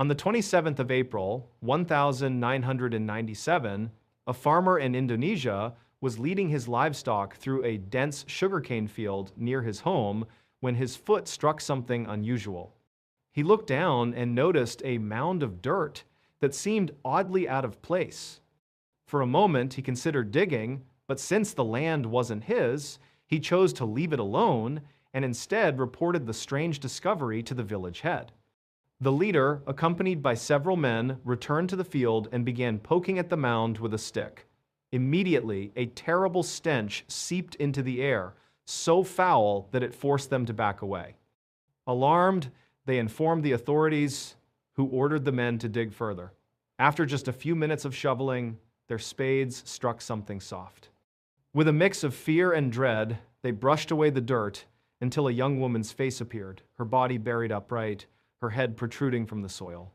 On the 27th of April, 1997, a farmer in Indonesia was leading his livestock through a dense sugarcane field near his home when his foot struck something unusual. He looked down and noticed a mound of dirt that seemed oddly out of place. For a moment, he considered digging, but since the land wasn't his, he chose to leave it alone and instead reported the strange discovery to the village head. The leader, accompanied by several men, returned to the field and began poking at the mound with a stick. Immediately, a terrible stench seeped into the air, so foul that it forced them to back away. Alarmed, they informed the authorities, who ordered the men to dig further. After just a few minutes of shoveling, their spades struck something soft. With a mix of fear and dread, they brushed away the dirt until a young woman's face appeared, her body buried upright, her head protruding from the soil.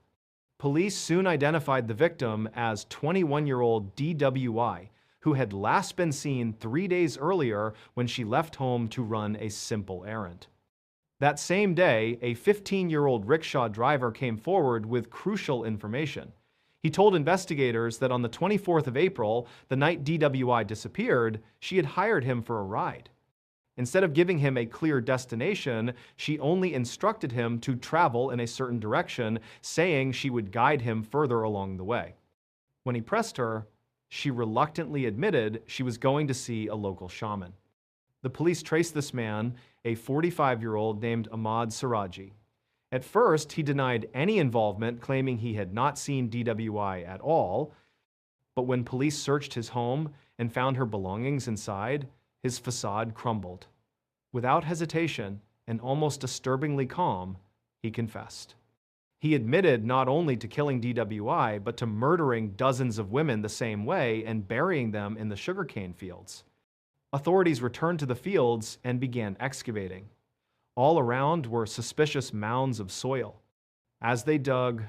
Police soon identified the victim as 21-year-old DWI, who had last been seen 3 days earlier when she left home to run a simple errand. That same day, a 15-year-old rickshaw driver came forward with crucial information. He told investigators that on the 24th of April, the night DWI disappeared, she had hired him for a ride. Instead of giving him a clear destination, she only instructed him to travel in a certain direction, saying she would guide him further along the way. When he pressed her, she reluctantly admitted she was going to see a local shaman. The police traced this man, a 45-year-old named Ahmad Siraji. At first, he denied any involvement, claiming he had not seen DWI at all. But when police searched his home and found her belongings inside, his facade crumbled. Without hesitation and almost disturbingly calm, he confessed. He admitted not only to killing DWI, but to murdering dozens of women the same way and burying them in the sugarcane fields. Authorities returned to the fields and began excavating. All around were suspicious mounds of soil. As they dug,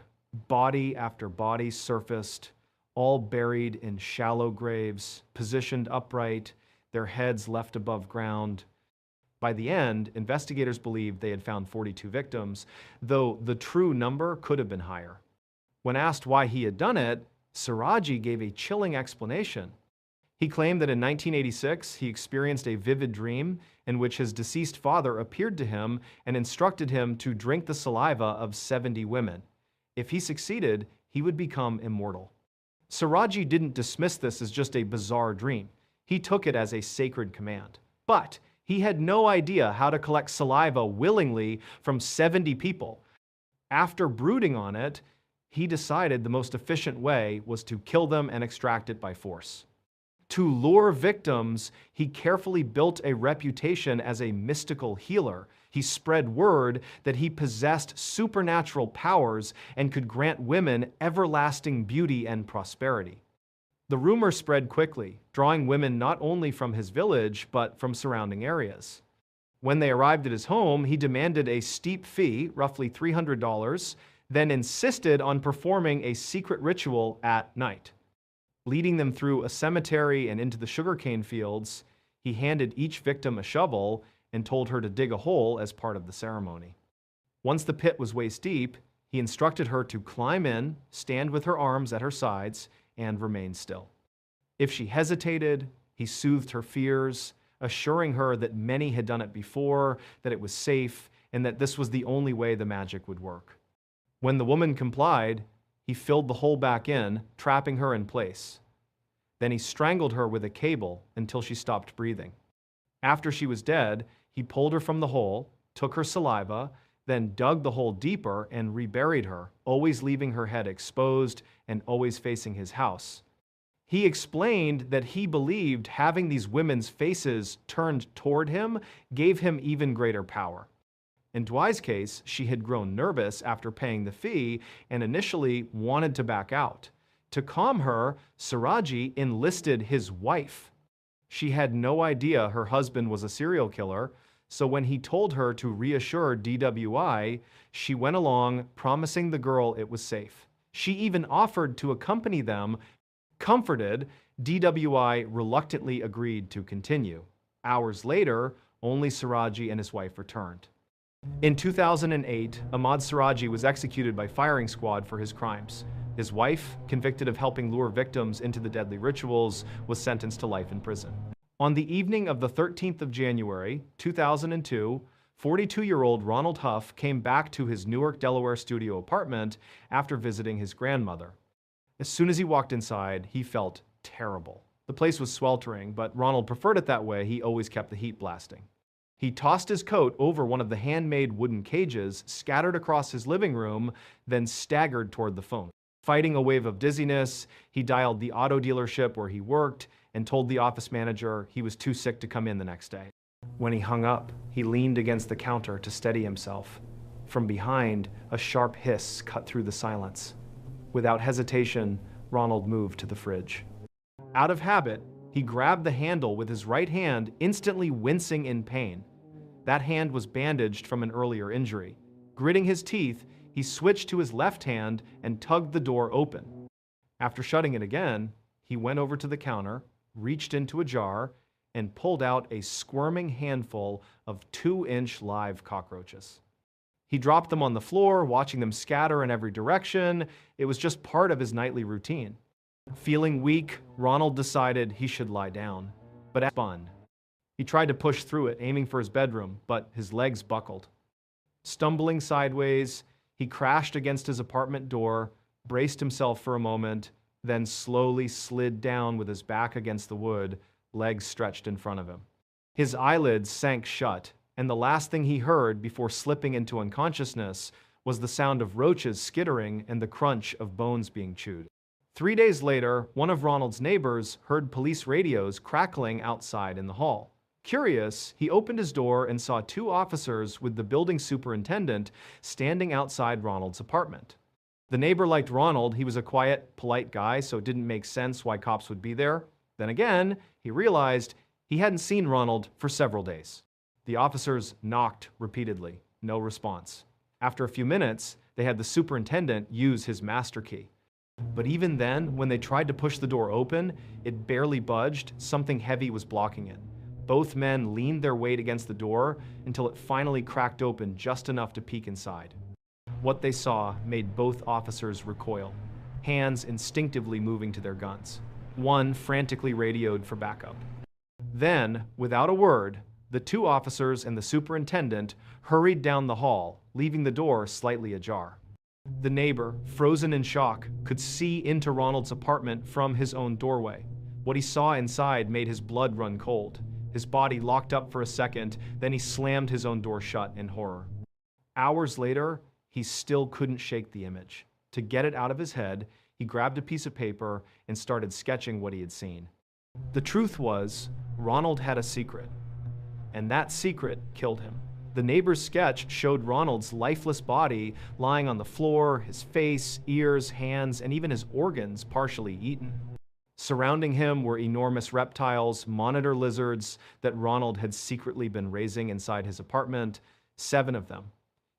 body after body surfaced, all buried in shallow graves, positioned upright, their heads left above ground. By the end, investigators believed they had found 42 victims, though the true number could have been higher. When asked why he had done it, Siraji gave a chilling explanation. He claimed that in 1986, he experienced a vivid dream in which his deceased father appeared to him and instructed him to drink the saliva of 70 women. If he succeeded, he would become immortal. Siraji didn't dismiss this as just a bizarre dream. He took it as a sacred command. But he had no idea how to collect saliva willingly from 70 people. After brooding on it, he decided the most efficient way was to kill them and extract it by force. To lure victims, he carefully built a reputation as a mystical healer. He spread word that he possessed supernatural powers and could grant women everlasting beauty and prosperity. The rumor spread quickly, drawing women not only from his village, but from surrounding areas. When they arrived at his home, he demanded a steep fee, roughly $300, then insisted on performing a secret ritual at night. Leading them through a cemetery and into the sugarcane fields, he handed each victim a shovel and told her to dig a hole as part of the ceremony. Once the pit was waist deep, he instructed her to climb in, stand with her arms at her sides, and remain still. If she hesitated, he soothed her fears, assuring her that many had done it before, that it was safe, and that this was the only way the magic would work. When the woman complied, he filled the hole back in, trapping her in place. Then he strangled her with a cable until she stopped breathing. After she was dead, he pulled her from the hole, took her saliva, then dug the hole deeper and reburied her, always leaving her head exposed and always facing his house. He explained that he believed having these women's faces turned toward him gave him even greater power. In Dwight's case, she had grown nervous after paying the fee and initially wanted to back out. To calm her, Siraji enlisted his wife. She had no idea her husband was a serial killer, so when he told her to reassure DWI, she went along, promising the girl it was safe. She even offered to accompany them. Comforted, DWI reluctantly agreed to continue. Hours later, only Siraji and his wife returned. In 2008, Ahmad Siraji was executed by firing squad for his crimes. His wife, convicted of helping lure victims into the deadly rituals, was sentenced to life in prison. On the evening of the 13th of January, 2002, 42-year-old Ronald Huff came back to his Newark, Delaware studio apartment after visiting his grandmother. As soon as he walked inside, he felt terrible. The place was sweltering, but Ronald preferred it that way. He always kept the heat blasting. He tossed his coat over one of the handmade wooden cages scattered across his living room, then staggered toward the phone. Fighting a wave of dizziness, he dialed the auto dealership where he worked and told the office manager he was too sick to come in the next day. When he hung up, he leaned against the counter to steady himself. From behind, a sharp hiss cut through the silence. Without hesitation, Ronald moved to the fridge. Out of habit, he grabbed the handle with his right hand, instantly wincing in pain. That hand was bandaged from an earlier injury. Gritting his teeth, he switched to his left hand and tugged the door open. After shutting it again, he went over to the counter, reached into a jar, and pulled out a squirming handful of 2-inch live cockroaches. He dropped them on the floor, watching them scatter in every direction. It was just part of his nightly routine. Feeling weak, Ronald decided he should lie down, but spun. He tried to push through it, aiming for his bedroom, but his legs buckled. Stumbling sideways, he crashed against his apartment door, braced himself for a moment, then slowly slid down with his back against the wood, legs stretched in front of him. His eyelids sank shut, and the last thing he heard before slipping into unconsciousness was the sound of roaches skittering and the crunch of bones being chewed. 3 days later, one of Ronald's neighbors heard police radios crackling outside in the hall. Curious, he opened his door and saw 2 officers with the building superintendent standing outside Ronald's apartment. The neighbor liked Ronald. He was a quiet, polite guy, so it didn't make sense why cops would be there. Then again, he realized he hadn't seen Ronald for several days. The officers knocked repeatedly. No response. After a few minutes, they had the superintendent use his master key. But even then, when they tried to push the door open, it barely budged. Something heavy was blocking it. Both men leaned their weight against the door until it finally cracked open just enough to peek inside. What they saw made both officers recoil, hands instinctively moving to their guns. One frantically radioed for backup. Then, without a word, the 2 officers and the superintendent hurried down the hall, leaving the door slightly ajar. The neighbor, frozen in shock, could see into Ronald's apartment from his own doorway. What he saw inside made his blood run cold. His body locked up for a second, then he slammed his own door shut in horror. Hours later, he still couldn't shake the image. To get it out of his head, he grabbed a piece of paper and started sketching what he had seen. The truth was, Ronald had a secret, and that secret killed him. The neighbor's sketch showed Ronald's lifeless body lying on the floor, his face, ears, hands, and even his organs partially eaten. Surrounding him were enormous reptiles, monitor lizards that Ronald had secretly been raising inside his apartment, 7 of them.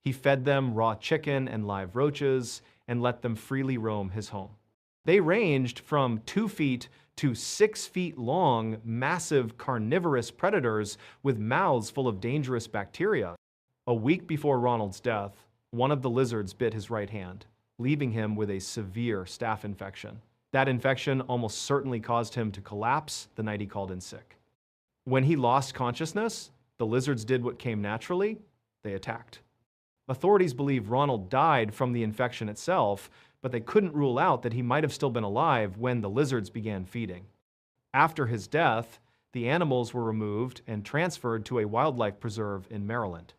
He fed them raw chicken and live roaches and let them freely roam his home. They ranged from 2 feet to 6 feet long, massive carnivorous predators with mouths full of dangerous bacteria. A week before Ronald's death, one of the lizards bit his right hand, leaving him with a severe staph infection. That infection almost certainly caused him to collapse the night he called in sick. When he lost consciousness, the lizards did what came naturally: they attacked. Authorities believe Ronald died from the infection itself, but they couldn't rule out that he might have still been alive when the lizards began feeding. After his death, the animals were removed and transferred to a wildlife preserve in Maryland.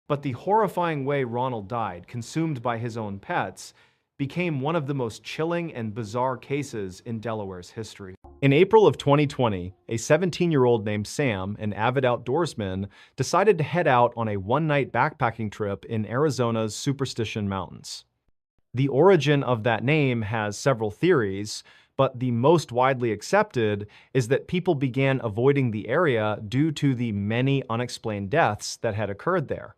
But the horrifying way Ronald died, consumed by his own pets, became one of the most chilling and bizarre cases in Delaware's history. In April of 2020, a 17-year-old named Sam, an avid outdoorsman, decided to head out on a one-night backpacking trip in Arizona's Superstition Mountains. The origin of that name has several theories, but the most widely accepted is that people began avoiding the area due to the many unexplained deaths that had occurred there.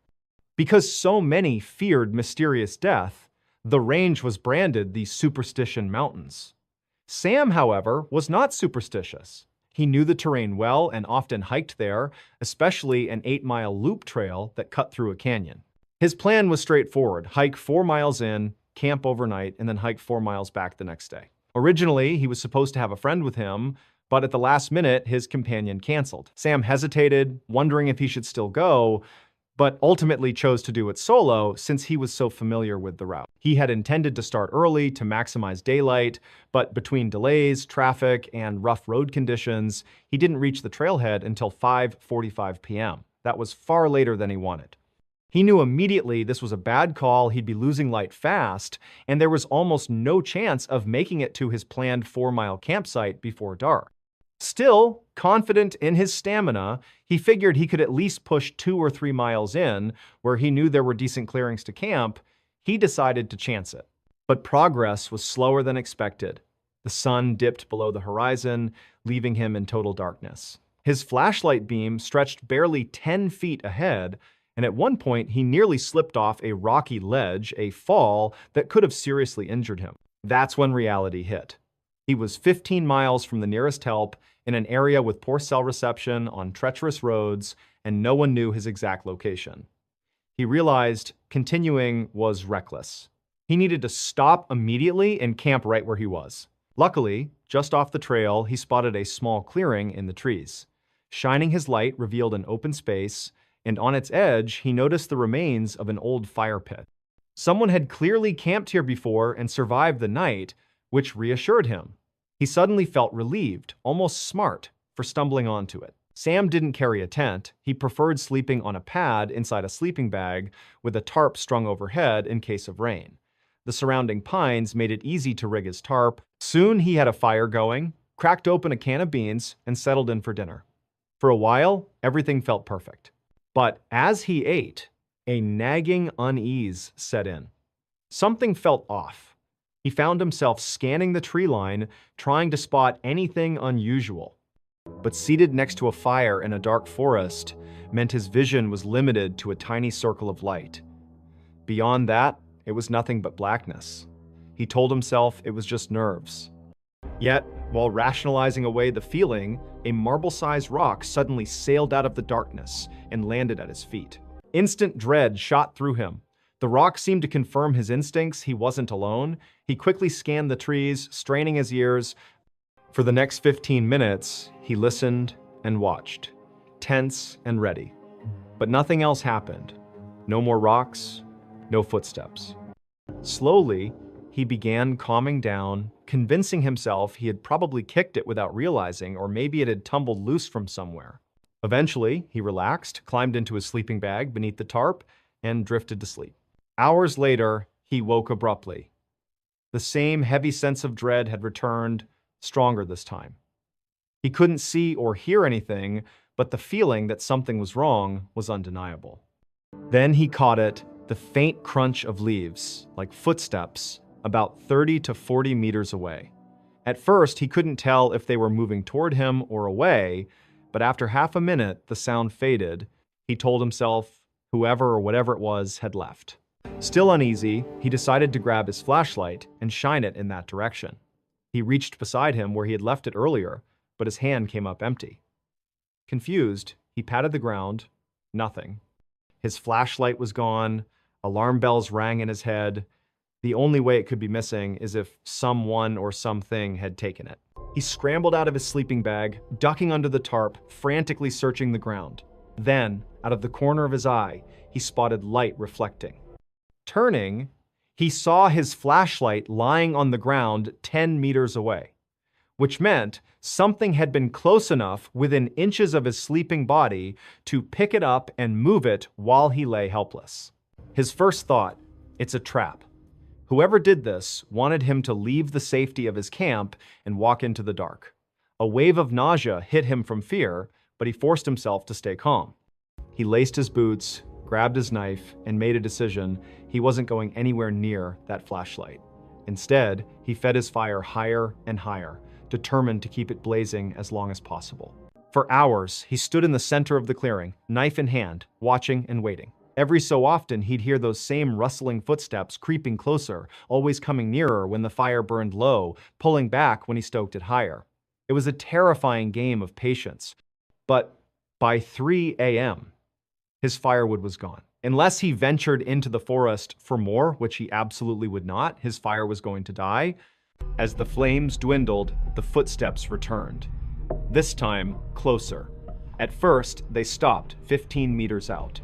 Because so many feared mysterious death, the range was branded the Superstition Mountains. Sam, however, was not superstitious. He knew the terrain well and often hiked there, especially an 8-mile loop trail that cut through a canyon. His plan was straightforward: hike 4 miles in, camp overnight, and then hike 4 miles back the next day. Originally, he was supposed to have a friend with him, but at the last minute, his companion canceled. Sam hesitated, wondering if he should still go, but ultimately chose to do it solo since he was so familiar with the route. He had intended to start early to maximize daylight, but between delays, traffic, and rough road conditions, he didn't reach the trailhead until 5:45 p.m. That was far later than he wanted. He knew immediately this was a bad call, he'd be losing light fast, and there was almost no chance of making it to his planned 4-mile campsite before dark. Still, confident in his stamina, he figured he could at least push 2 or 3 miles in, where he knew there were decent clearings to camp. He decided to chance it. But progress was slower than expected. The sun dipped below the horizon, leaving him in total darkness. His flashlight beam stretched barely 10 feet ahead, and at one point he nearly slipped off a rocky ledge, a fall that could have seriously injured him. That's when reality hit. He was 15 miles from the nearest help, in an area with poor cell reception, on treacherous roads, and no one knew his exact location. He realized continuing was reckless. He needed to stop immediately and camp right where he was. Luckily, just off the trail, he spotted a small clearing in the trees. Shining his light revealed an open space, and on its edge, he noticed the remains of an old fire pit. Someone had clearly camped here before and survived the night, which reassured him. He suddenly felt relieved, almost smart, for stumbling onto it. Sam didn't carry a tent. He preferred sleeping on a pad inside a sleeping bag with a tarp strung overhead in case of rain. The surrounding pines made it easy to rig his tarp. Soon he had a fire going, cracked open a can of beans, and settled in for dinner. For a while, everything felt perfect. But as he ate, a nagging unease set in. Something felt off. He found himself scanning the tree line, trying to spot anything unusual. But seated next to a fire in a dark forest meant his vision was limited to a tiny circle of light. Beyond that, it was nothing but blackness. He told himself it was just nerves. Yet, while rationalizing away the feeling, a marble-sized rock suddenly sailed out of the darkness and landed at his feet. Instant dread shot through him. The rock seemed to confirm his instincts he wasn't alone. He quickly scanned the trees, straining his ears. For the next 15 minutes, he listened and watched, tense and ready. But nothing else happened. No more rocks, no footsteps. Slowly, he began calming down, convincing himself he had probably kicked it without realizing, or maybe it had tumbled loose from somewhere. Eventually, he relaxed, climbed into his sleeping bag beneath the tarp, and drifted to sleep. Hours later, he woke abruptly. The same heavy sense of dread had returned, stronger this time. He couldn't see or hear anything, but the feeling that something was wrong was undeniable. Then he caught it, the faint crunch of leaves, like footsteps, about 30 to 40 meters away. At first, he couldn't tell if they were moving toward him or away, but after half a minute, the sound faded. He told himself whoever or whatever it was had left. Still uneasy, he decided to grab his flashlight and shine it in that direction. He reached beside him where he had left it earlier, but his hand came up empty. Confused, he patted the ground. Nothing. His flashlight was gone. Alarm bells rang in his head. The only way it could be missing is if someone or something had taken it. He scrambled out of his sleeping bag, ducking under the tarp, frantically searching the ground. Then, out of the corner of his eye, he spotted light reflecting. Turning, he saw his flashlight lying on the ground 10 meters away, which meant something had been close enough within inches of his sleeping body to pick it up and move it while he lay helpless. His first thought, it's a trap. Whoever did this wanted him to leave the safety of his camp and walk into the dark. A wave of nausea hit him from fear, but he forced himself to stay calm. He laced his boots, grabbed his knife, and made a decision. He wasn't going anywhere near that flashlight. Instead, he fed his fire higher and higher, determined to keep it blazing as long as possible. For hours, he stood in the center of the clearing, knife in hand, watching and waiting. Every so often, he'd hear those same rustling footsteps creeping closer, always coming nearer when the fire burned low, pulling back when he stoked it higher. It was a terrifying game of patience. But by 3 a.m., his firewood was gone. Unless he ventured into the forest for more, which he absolutely would not, his fire was going to die. As the flames dwindled, the footsteps returned. This time, closer. At first, they stopped 15 meters out.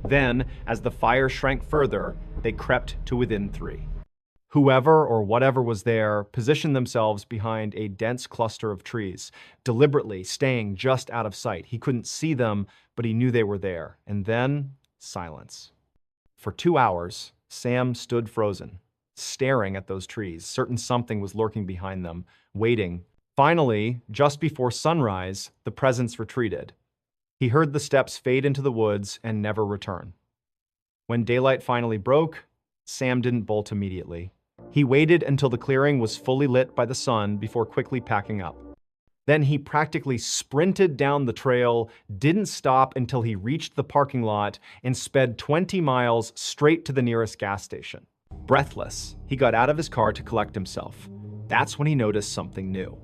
Then, as the fire shrank further, they crept to within 3. Whoever or whatever was there positioned themselves behind a dense cluster of trees, deliberately staying just out of sight. He couldn't see them, but he knew they were there. And then, silence. For 2 hours, Sam stood frozen, staring at those trees, certain something was lurking behind them, waiting. Finally, just before sunrise, the presence retreated. He heard the steps fade into the woods and never return. When daylight finally broke, Sam didn't bolt immediately. He waited until the clearing was fully lit by the sun before quickly packing up. Then he practically sprinted down the trail, didn't stop until he reached the parking lot, and sped 20 miles straight to the nearest gas station. Breathless, he got out of his car to collect himself. That's when he noticed something new.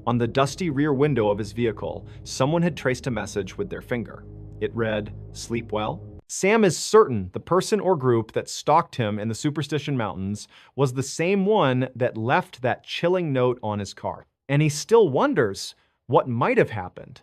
On the dusty rear window of his vehicle, someone had traced a message with their finger. It read, "Sleep well?" Sam is certain the person or group that stalked him in the Superstition Mountains was the same one that left that chilling note on his car. And he still wonders what might have happened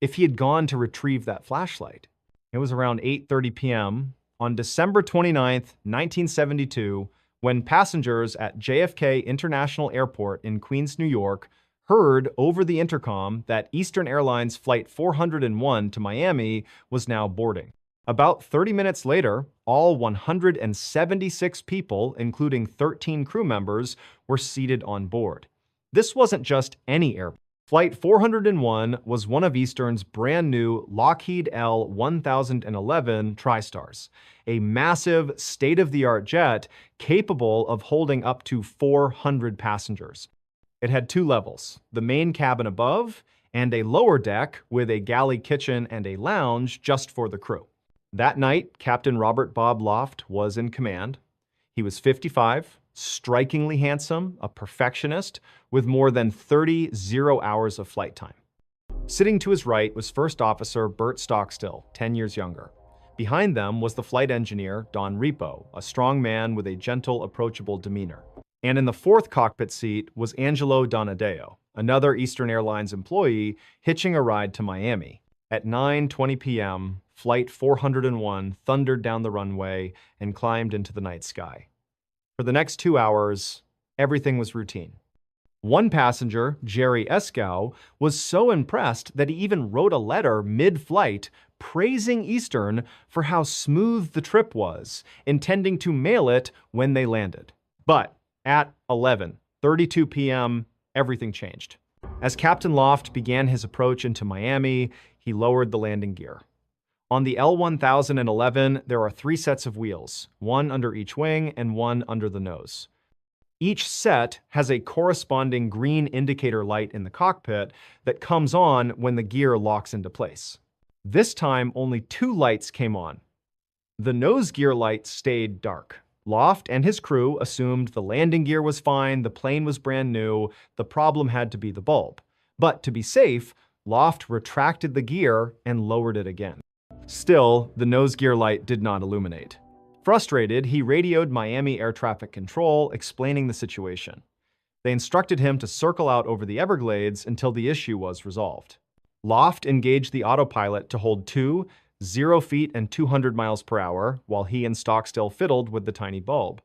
if he had gone to retrieve that flashlight. It was around 8:30 p.m. on December 29th, 1972, when passengers at JFK International Airport in Queens, New York, heard over the intercom that Eastern Airlines Flight 401 to Miami was now boarding. About 30 minutes later, all 176 people, including 13 crew members, were seated on board. This wasn't just any airplane. Flight 401 was one of Eastern's brand new Lockheed L-1011 TriStars, a massive, state-of-the-art jet capable of holding up to 400 passengers. It had 2 levels, the main cabin above and a lower deck with a galley kitchen and a lounge just for the crew. That night, Captain Robert Bob Loft was in command. He was 55, strikingly handsome, a perfectionist, with more than 30 zero-hours of flight time. Sitting to his right was First Officer Bert Stockstill, 10 years younger. Behind them was the flight engineer, Don Repo, a strong man with a gentle, approachable demeanor. And in the 4th cockpit seat was Angelo Donadeo, another Eastern Airlines employee hitching a ride to Miami. At 9:20 p.m., Flight 401 thundered down the runway and climbed into the night sky. For the next 2 hours, everything was routine. One passenger, Jerry Escow, was so impressed that he even wrote a letter mid-flight praising Eastern for how smooth the trip was, intending to mail it when they landed. But at 11:32 p.m., everything changed. As Captain Loft began his approach into Miami, he lowered the landing gear. On the L-1011, there are 3 sets of wheels, one under each wing and one under the nose. Each set has a corresponding green indicator light in the cockpit that comes on when the gear locks into place. This time, only 2 lights came on. The nose gear light stayed dark. Loft and his crew assumed the landing gear was fine, the plane was brand new, the problem had to be the bulb. But to be safe, Loft retracted the gear and lowered it again. Still, the nose gear light did not illuminate. Frustrated, he radioed Miami Air Traffic Control, explaining the situation. They instructed him to circle out over the Everglades until the issue was resolved. Loft engaged the autopilot to hold 0 feet and 200 miles per hour, while he and Stockstill fiddled with the tiny bulb.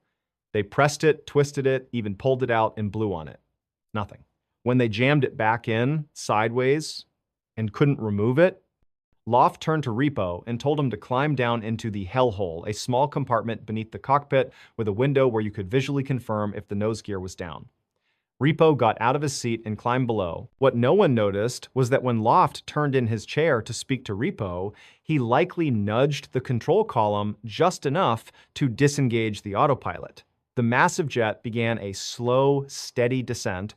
They pressed it, twisted it, even pulled it out and blew on it. Nothing. When they jammed it back in, sideways, and couldn't remove it, Loft turned to Repo and told him to climb down into the hellhole, a small compartment beneath the cockpit with a window where you could visually confirm if the nose gear was down. Repo got out of his seat and climbed below. What no one noticed was that when Loft turned in his chair to speak to Repo, he likely nudged the control column just enough to disengage the autopilot. The massive jet began a slow, steady descent,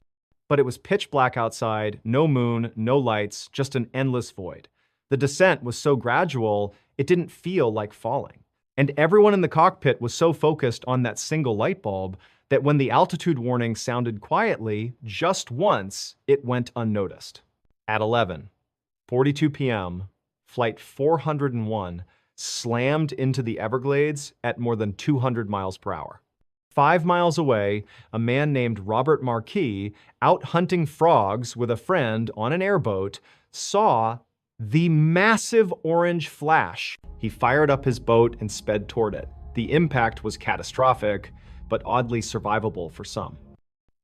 but it was pitch black outside, no moon, no lights, just an endless void. The descent was so gradual, it didn't feel like falling. And everyone in the cockpit was so focused on that single light bulb that when the altitude warning sounded quietly, just once, it went unnoticed. At 11:42 p.m., Flight 401 slammed into the Everglades at more than 200 miles per hour. 5 miles away, a man named Robert Marquis, out hunting frogs with a friend on an airboat, saw the massive orange flash. He fired up his boat and sped toward it. The impact was catastrophic, but oddly survivable for some.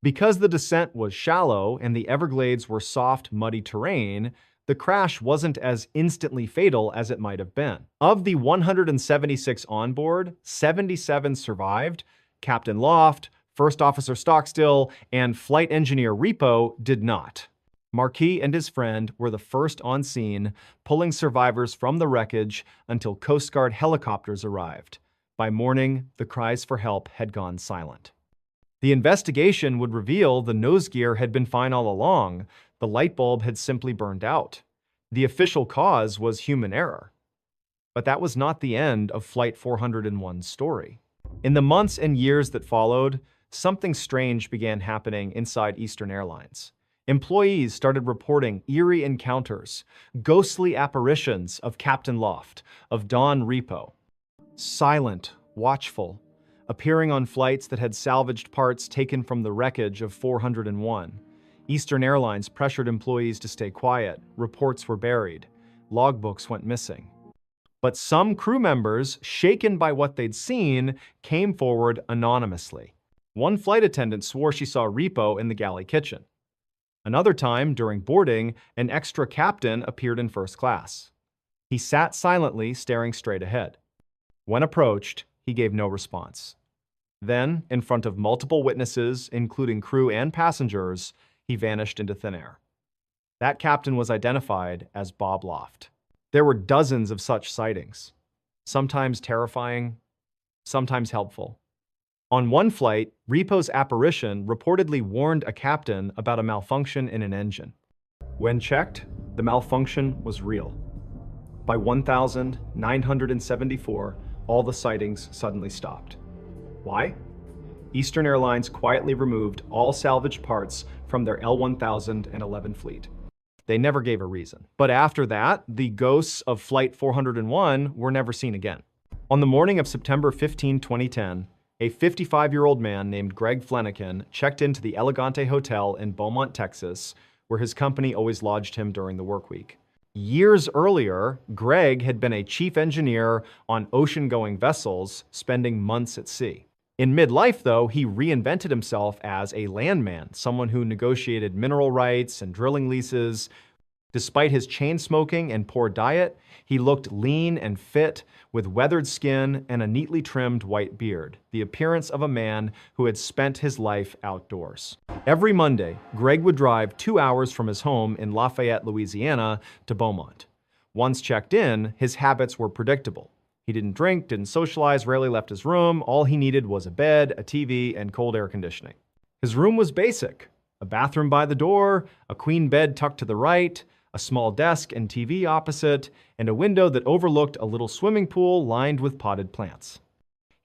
Because the descent was shallow and the Everglades were soft, muddy terrain, the crash wasn't as instantly fatal as it might have been. Of the 176 on board, 77 survived. Captain Loft, First Officer Stockstill, and Flight Engineer Repo did not. Marquis and his friend were the first on scene, pulling survivors from the wreckage until Coast Guard helicopters arrived. By morning, the cries for help had gone silent. The investigation would reveal the nose gear had been fine all along. The light bulb had simply burned out. The official cause was human error. But that was not the end of Flight 401's story. In the months and years that followed, something strange began happening inside Eastern Airlines. Employees started reporting eerie encounters, ghostly apparitions of Captain Loft, of Don Repo. Silent, watchful, appearing on flights that had salvaged parts taken from the wreckage of 401. Eastern Airlines pressured employees to stay quiet. Reports were buried. Logbooks went missing. But some crew members, shaken by what they'd seen, came forward anonymously. One flight attendant swore she saw Repo in the galley kitchen. Another time, during boarding, an extra captain appeared in first class. He sat silently, staring straight ahead. When approached, he gave no response. Then, in front of multiple witnesses, including crew and passengers, he vanished into thin air. That captain was identified as Bob Loft. There were dozens of such sightings, sometimes terrifying, sometimes helpful. On one flight, Repo's apparition reportedly warned a captain about a malfunction in an engine. When checked, the malfunction was real. By 1974, all the sightings suddenly stopped. Why? Eastern Airlines quietly removed all salvaged parts from their L-1011 fleet. They never gave a reason. But after that, the ghosts of Flight 401 were never seen again. On the morning of September 15, 2010, a 55-year-old man named Greg Flanagan checked into the Elegante Hotel in Beaumont, Texas, where his company always lodged him during the work week. Years earlier, Greg had been a chief engineer on ocean-going vessels, spending months at sea. In midlife, though, he reinvented himself as a landman, someone who negotiated mineral rights and drilling leases. Despite his chain smoking and poor diet, he looked lean and fit, with weathered skin and a neatly trimmed white beard, the appearance of a man who had spent his life outdoors. Every Monday, Greg would drive 2 hours from his home in Lafayette, Louisiana, to Beaumont. Once checked in, his habits were predictable. He didn't drink, didn't socialize, rarely left his room. All he needed was a bed, a TV, and cold air conditioning. His room was basic: a bathroom by the door, a queen bed tucked to the right, a small desk and TV opposite, and a window that overlooked a little swimming pool lined with potted plants.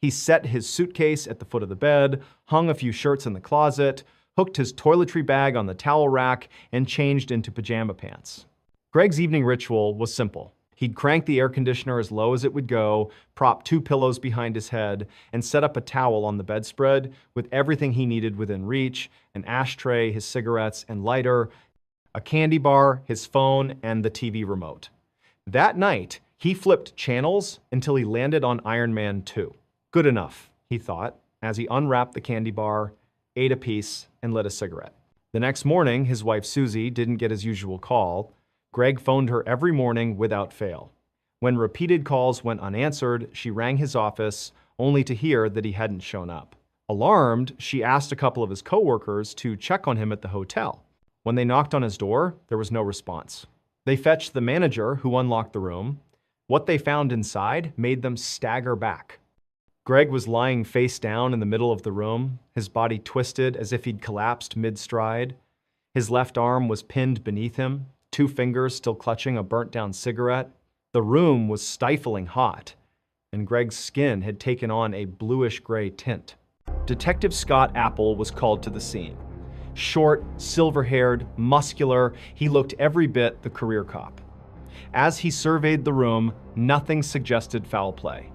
He set his suitcase at the foot of the bed, hung a few shirts in the closet, hooked his toiletry bag on the towel rack, and changed into pajama pants. Greg's evening ritual was simple. He'd crank the air conditioner as low as it would go, prop 2 pillows behind his head, and set up a towel on the bedspread with everything he needed within reach: an ashtray, his cigarettes and lighter, a candy bar, his phone, and the TV remote. That night, he flipped channels until he landed on Iron Man 2. Good enough, he thought, as he unwrapped the candy bar, ate a piece, and lit a cigarette. The next morning, his wife Susie didn't get his usual call. Greg phoned her every morning without fail. When repeated calls went unanswered, she rang his office, only to hear that he hadn't shown up. Alarmed, she asked a couple of his coworkers to check on him at the hotel. When they knocked on his door, there was no response. They fetched the manager, who unlocked the room. What they found inside made them stagger back. Greg was lying face down in the middle of the room, his body twisted as if he'd collapsed mid-stride. His left arm was pinned beneath him, 2 fingers still clutching a burnt-down cigarette. The room was stifling hot, and Greg's skin had taken on a bluish-gray tint. Detective Scott Apple was called to the scene. Short, silver-haired, muscular, he looked every bit the career cop. As he surveyed the room, nothing suggested foul play.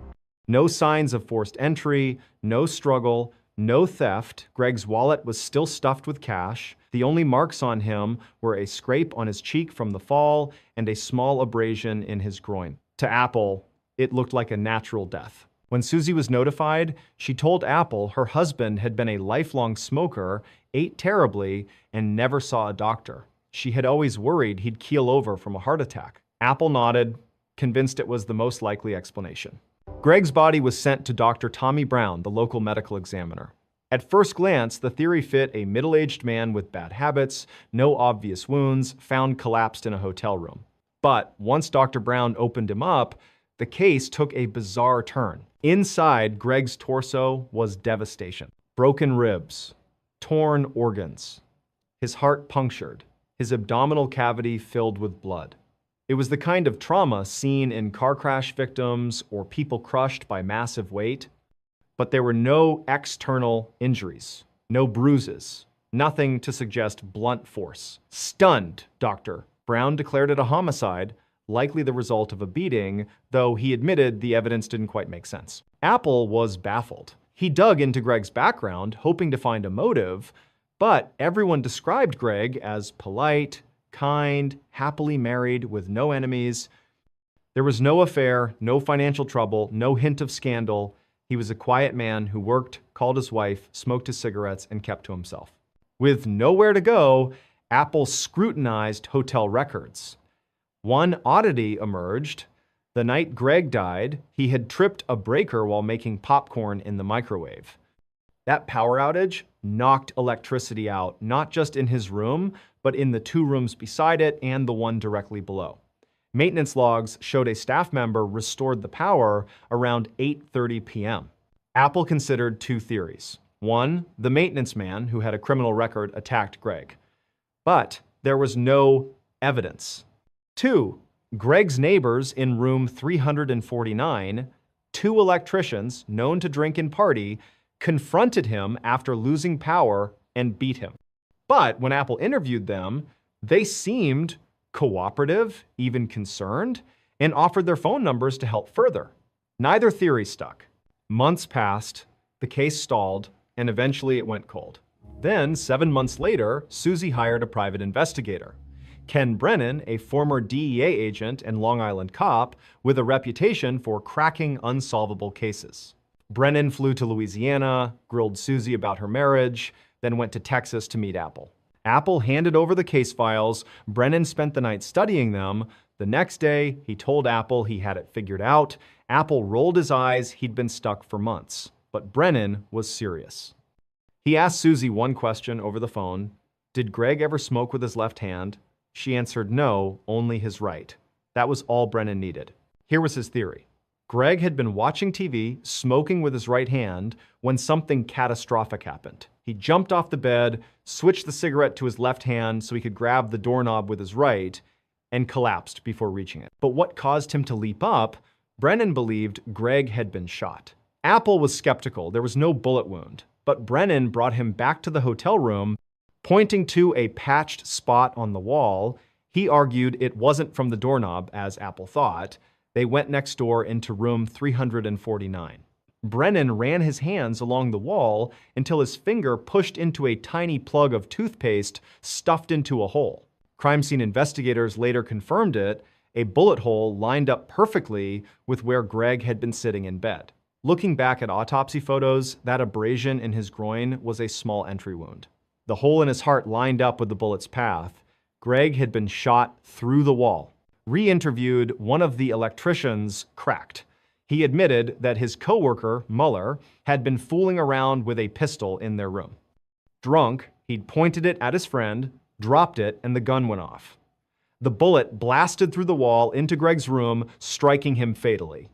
No signs of forced entry, no struggle, no theft. Greg's wallet was still stuffed with cash. The only marks on him were a scrape on his cheek from the fall and a small abrasion in his groin. To Apple, it looked like a natural death. When Susie was notified, she told Apple her husband had been a lifelong smoker, ate terribly, and never saw a doctor. She had always worried he'd keel over from a heart attack. Apple nodded, convinced it was the most likely explanation. Greg's body was sent to Dr. Tommy Brown, the local medical examiner. At first glance, the theory fit a middle-aged man with bad habits, no obvious wounds, found collapsed in a hotel room. But once Dr. Brown opened him up, the case took a bizarre turn. Inside Greg's torso was devastation. Broken ribs, torn organs, his heart punctured, his abdominal cavity filled with blood. It was the kind of trauma seen in car crash victims or people crushed by massive weight. But there were no external injuries, no bruises, nothing to suggest blunt force. Stunned, Dr. Brown declared it a homicide, likely the result of a beating, though he admitted the evidence didn't quite make sense. Apple was baffled. He dug into Greg's background, hoping to find a motive, but everyone described Greg as polite, kind, happily married, with no enemies. There was no affair, no financial trouble, no hint of scandal. He was a quiet man who worked, called his wife, smoked his cigarettes, and kept to himself. With nowhere to go, Apple scrutinized hotel records. One oddity emerged. The night Greg died, he had tripped a breaker while making popcorn in the microwave. That power outage knocked electricity out, not just in his room, but in the two rooms beside it and the one directly below. Maintenance logs showed a staff member restored the power around 8:30 p.m. Apple considered two theories. One, the maintenance man who had a criminal record attacked Greg. But there was no evidence. Two, Greg's neighbors in room 349, two electricians known to drink and party, confronted him after losing power and beat him. But when Apple interviewed them, they seemed cooperative, even concerned, and offered their phone numbers to help further. Neither theory stuck. Months passed, the case stalled, and eventually it went cold. Then, 7 months later, Susie hired a private investigator. Ken Brennan, a former DEA agent and Long Island cop with a reputation for cracking unsolvable cases. Brennan flew to Louisiana, grilled Susie about her marriage, then went to Texas to meet Apple. Apple handed over the case files. Brennan spent the night studying them. The next day, he told Apple he had it figured out. Apple rolled his eyes. He'd been stuck for months. But Brennan was serious. He asked Susie one question over the phone. Did Greg ever smoke with his left hand? She answered no, only his right. That was all Brennan needed. Here was his theory. Greg had been watching TV, smoking with his right hand, when something catastrophic happened. He jumped off the bed, switched the cigarette to his left hand so he could grab the doorknob with his right, and collapsed before reaching it. But what caused him to leap up? Brennan believed Greg had been shot. Apple was skeptical. There was no bullet wound. But Brennan brought him back to the hotel room, pointing to a patched spot on the wall. He argued it wasn't from the doorknob, as Apple thought. They went next door into room 349. Brennan ran his hands along the wall until his finger pushed into a tiny plug of toothpaste stuffed into a hole. Crime scene investigators later confirmed it, a bullet hole lined up perfectly with where Greg had been sitting in bed. Looking back at autopsy photos, that abrasion in his groin was a small entry wound. The hole in his heart lined up with the bullet's path. Greg had been shot through the wall. Re-interviewed, one of the electricians cracked. He admitted that his coworker, Mueller, had been fooling around with a pistol in their room. Drunk, he'd pointed it at his friend, dropped it, and the gun went off. The bullet blasted through the wall into Greg's room, striking him fatally.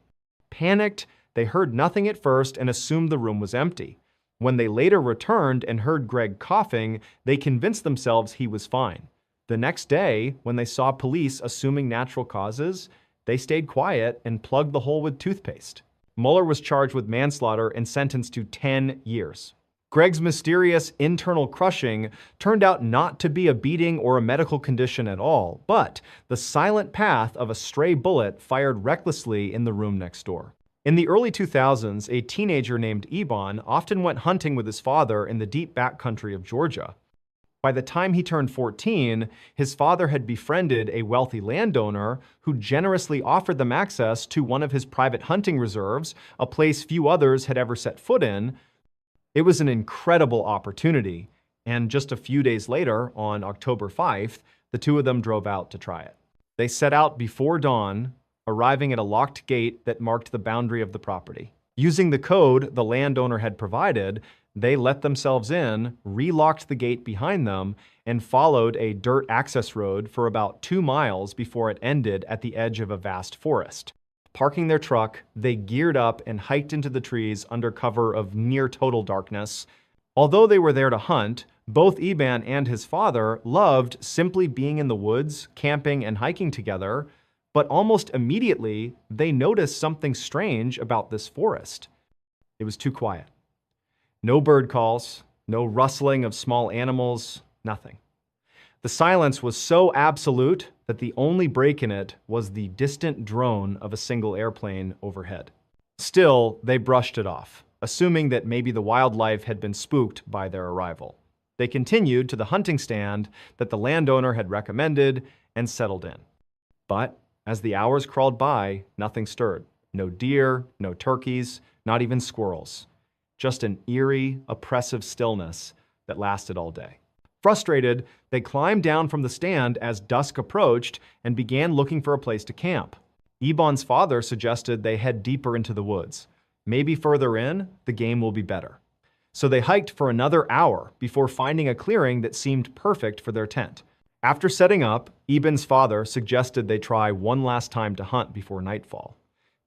Panicked, they heard nothing at first and assumed the room was empty. When they later returned and heard Greg coughing, they convinced themselves he was fine. The next day, when they saw police assuming natural causes, they stayed quiet and plugged the hole with toothpaste. Mueller was charged with manslaughter and sentenced to 10 years. Greg's mysterious internal crushing turned out not to be a beating or a medical condition at all, but the silent path of a stray bullet fired recklessly in the room next door. In the early 2000s, a teenager named Eban often went hunting with his father in the deep backcountry of Georgia. By the time he turned 14, his father had befriended a wealthy landowner who generously offered them access to one of his private hunting reserves, a place few others had ever set foot in. It was an incredible opportunity, and just a few days later, on October 5th, the two of them drove out to try it. They set out before dawn, arriving at a locked gate that marked the boundary of the property. Using the code the landowner had provided, they let themselves in, relocked the gate behind them, and followed a dirt access road for about 2 miles before it ended at the edge of a vast forest. Parking their truck, they geared up and hiked into the trees under cover of near total darkness. Although they were there to hunt, both Eban and his father loved simply being in the woods, camping and hiking together, but almost immediately they noticed something strange about this forest. It was too quiet. No bird calls, no rustling of small animals, nothing. The silence was so absolute that the only break in it was the distant drone of a single airplane overhead. Still, they brushed it off, assuming that maybe the wildlife had been spooked by their arrival. They continued to the hunting stand that the landowner had recommended and settled in. But as the hours crawled by, nothing stirred. No deer, no turkeys, not even squirrels. Just an eerie, oppressive stillness that lasted all day. Frustrated, they climbed down from the stand as dusk approached and began looking for a place to camp. Eban's father suggested they head deeper into the woods. Maybe further in, the game will be better. So they hiked for another hour before finding a clearing that seemed perfect for their tent. After setting up, Eban's father suggested they try one last time to hunt before nightfall.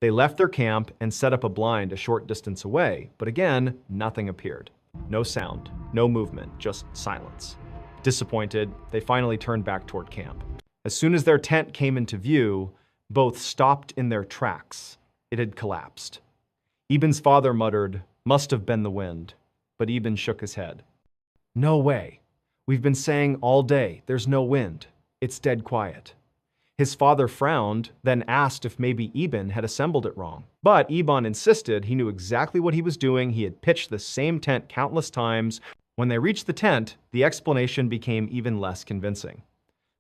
They left their camp and set up a blind a short distance away, but again, nothing appeared. No sound, no movement, just silence. Disappointed, they finally turned back toward camp. As soon as their tent came into view, both stopped in their tracks. It had collapsed. Eban's father muttered, "Must have been the wind," but Eban shook his head. "No way. We've been saying all day, there's no wind. It's dead quiet." His father frowned, then asked if maybe Eban had assembled it wrong. But Eban insisted he knew exactly what he was doing. He had pitched the same tent countless times. When they reached the tent, the explanation became even less convincing.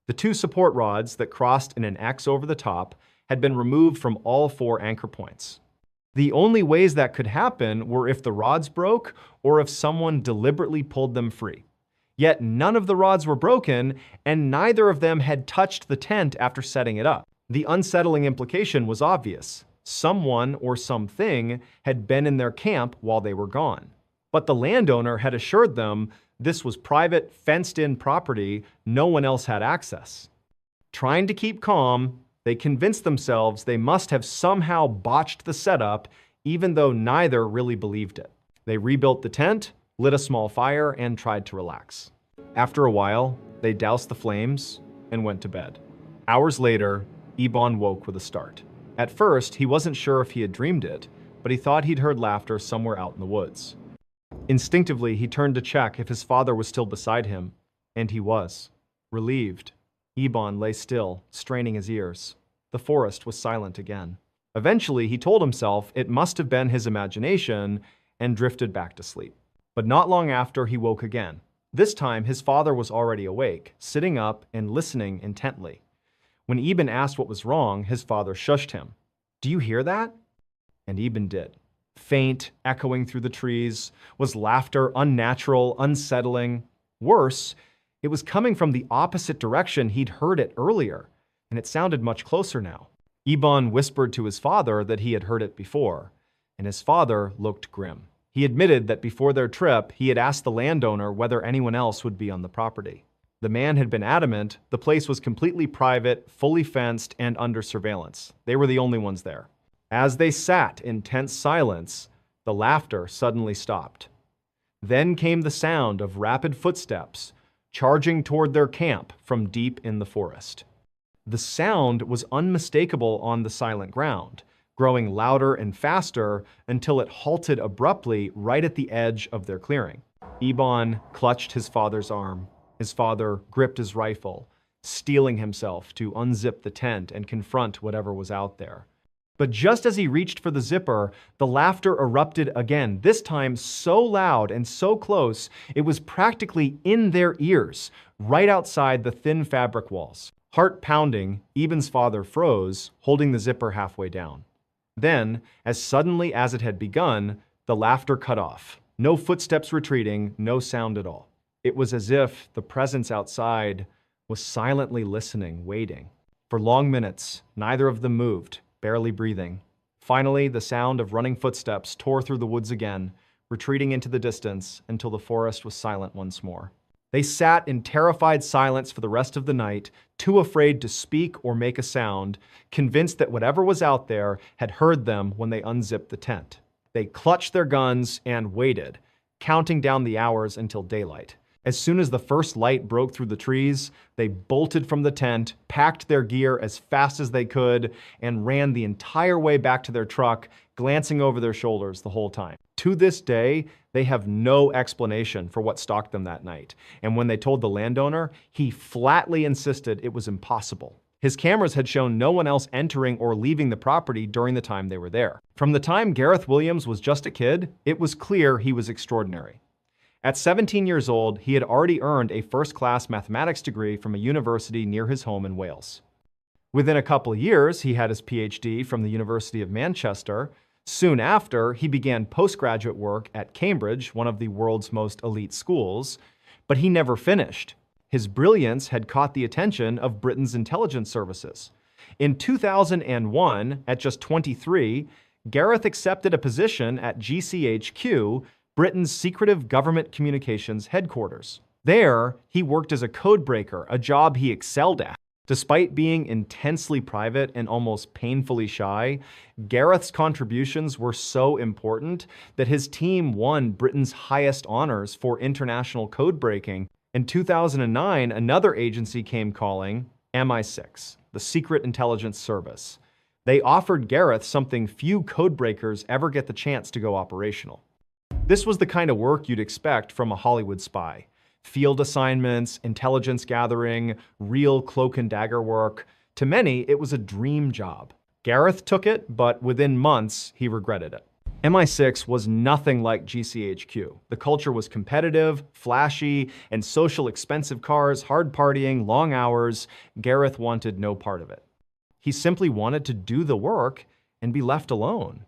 The 2 support rods that crossed in an X over the top had been removed from all 4 anchor points. The only ways that could happen were if the rods broke or if someone deliberately pulled them free. Yet none of the rods were broken, and neither of them had touched the tent after setting it up. The unsettling implication was obvious. Someone or something had been in their camp while they were gone. But the landowner had assured them this was private, fenced-in property. No one else had access. Trying to keep calm, they convinced themselves they must have somehow botched the setup, even though neither really believed it. They rebuilt the tent, lit a small fire, and tried to relax. After a while, they doused the flames and went to bed. Hours later, Eban woke with a start. At first, he wasn't sure if he had dreamed it, but he thought he'd heard laughter somewhere out in the woods. Instinctively, he turned to check if his father was still beside him, and he was. Relieved, Eban lay still, straining his ears. The forest was silent again. Eventually, he told himself it must have been his imagination and drifted back to sleep. But not long after, he woke again. This time, his father was already awake, sitting up and listening intently. When Eban asked what was wrong, his father shushed him. "Do you hear that?" And Eban did. Faint, echoing through the trees, was laughter, unnatural, unsettling. Worse, it was coming from the opposite direction he'd heard it earlier, and it sounded much closer now. Eban whispered to his father that he had heard it before, and his father looked grim. He admitted that before their trip, he had asked the landowner whether anyone else would be on the property. The man had been adamant the place was completely private, fully fenced, and under surveillance. They were the only ones there. As they sat in tense silence, the laughter suddenly stopped. Then came the sound of rapid footsteps charging toward their camp from deep in the forest. The sound was unmistakable on the silent ground, growing louder and faster until it halted abruptly right at the edge of their clearing. Iban clutched his father's arm. His father gripped his rifle, steeling himself to unzip the tent and confront whatever was out there. But just as he reached for the zipper, the laughter erupted again, this time so loud and so close, it was practically in their ears, right outside the thin fabric walls. Heart pounding, Eben's father froze, holding the zipper halfway down. Then, as suddenly as it had begun, the laughter cut off. No footsteps retreating, no sound at all. It was as if the presence outside was silently listening, waiting. For long minutes, neither of them moved, barely breathing. Finally, the sound of running footsteps tore through the woods again, retreating into the distance until the forest was silent once more. They sat in terrified silence for the rest of the night, too afraid to speak or make a sound, convinced that whatever was out there had heard them when they unzipped the tent. They clutched their guns and waited, counting down the hours until daylight. As soon as the first light broke through the trees, they bolted from the tent, packed their gear as fast as they could, and ran the entire way back to their truck, glancing over their shoulders the whole time. To this day, they have no explanation for what stalked them that night, and when they told the landowner, he flatly insisted it was impossible. His cameras had shown no one else entering or leaving the property during the time they were there. From the time Gareth Williams was just a kid, it was clear he was extraordinary. At 17 years old, he had already earned a first-class mathematics degree from a university near his home in Wales. Within a couple of years, he had his PhD from the University of Manchester. Soon after, he began postgraduate work at Cambridge, one of the world's most elite schools, but he never finished. His brilliance had caught the attention of Britain's intelligence services. In 2001, at just 23, Gareth accepted a position at GCHQ, Britain's secretive government communications headquarters. There, he worked as a codebreaker, a job he excelled at. Despite being intensely private and almost painfully shy, Gareth's contributions were so important that his team won Britain's highest honors for international codebreaking. In 2009, another agency came calling, MI6, the Secret Intelligence Service. They offered Gareth something few codebreakers ever get the chance to go operational. This was the kind of work you'd expect from a Hollywood spy. Field assignments, intelligence gathering, real cloak and dagger work. To many, it was a dream job. Gareth took it, but within months, he regretted it. MI6 was nothing like GCHQ. The culture was competitive, flashy, and social expensive cars, hard partying, long hours. Gareth wanted no part of it. He simply wanted to do the work and be left alone.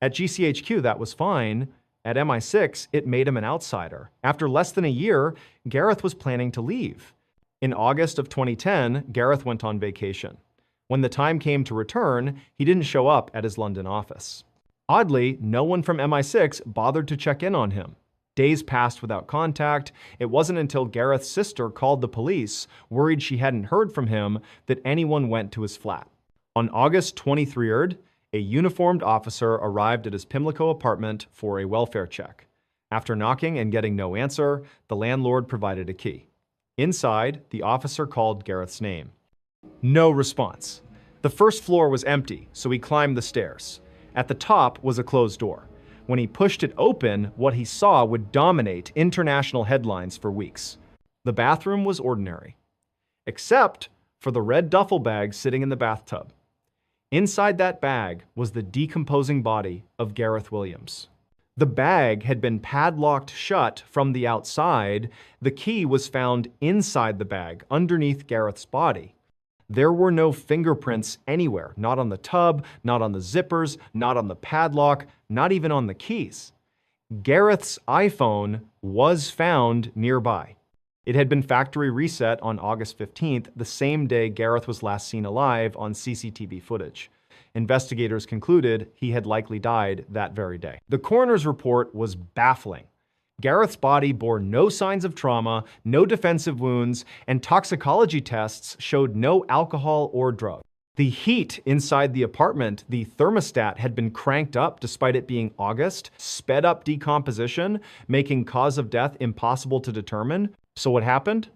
At GCHQ, that was fine. At MI6, it made him an outsider. After less than a year, Gareth was planning to leave. In August of 2010, Gareth went on vacation. When the time came to return, he didn't show up at his London office. Oddly, no one from MI6 bothered to check in on him. Days passed without contact. It wasn't until Gareth's sister called the police, worried she hadn't heard from him, that anyone went to his flat. On August 23rd, a uniformed officer arrived at his Pimlico apartment for a welfare check. After knocking and getting no answer, the landlord provided a key. Inside, the officer called Gareth's name. No response. The first floor was empty, so he climbed the stairs. At the top was a closed door. When he pushed it open, what he saw would dominate international headlines for weeks. The bathroom was ordinary, except for the red duffel bag sitting in the bathtub. Inside that bag was the decomposing body of Gareth Williams. The bag had been padlocked shut from the outside. The key was found inside the bag, underneath Gareth's body. There were no fingerprints anywhere, not on the tub, not on the zippers, not on the padlock, not even on the keys. Gareth's iPhone was found nearby. It had been factory reset on August 15th, the same day Gareth was last seen alive on CCTV footage. Investigators concluded he had likely died that very day. The coroner's report was baffling. Gareth's body bore no signs of trauma, no defensive wounds, and toxicology tests showed no alcohol or drug. The heat inside the apartment, the thermostat, had been cranked up despite it being August, sped up decomposition, making cause of death impossible to determine. So what happened?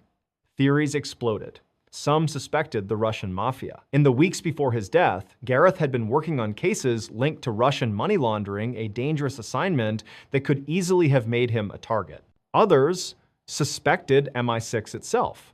Theories exploded. Some suspected the Russian mafia. In the weeks before his death, Gareth had been working on cases linked to Russian money laundering, a dangerous assignment that could easily have made him a target. Others suspected MI6 itself.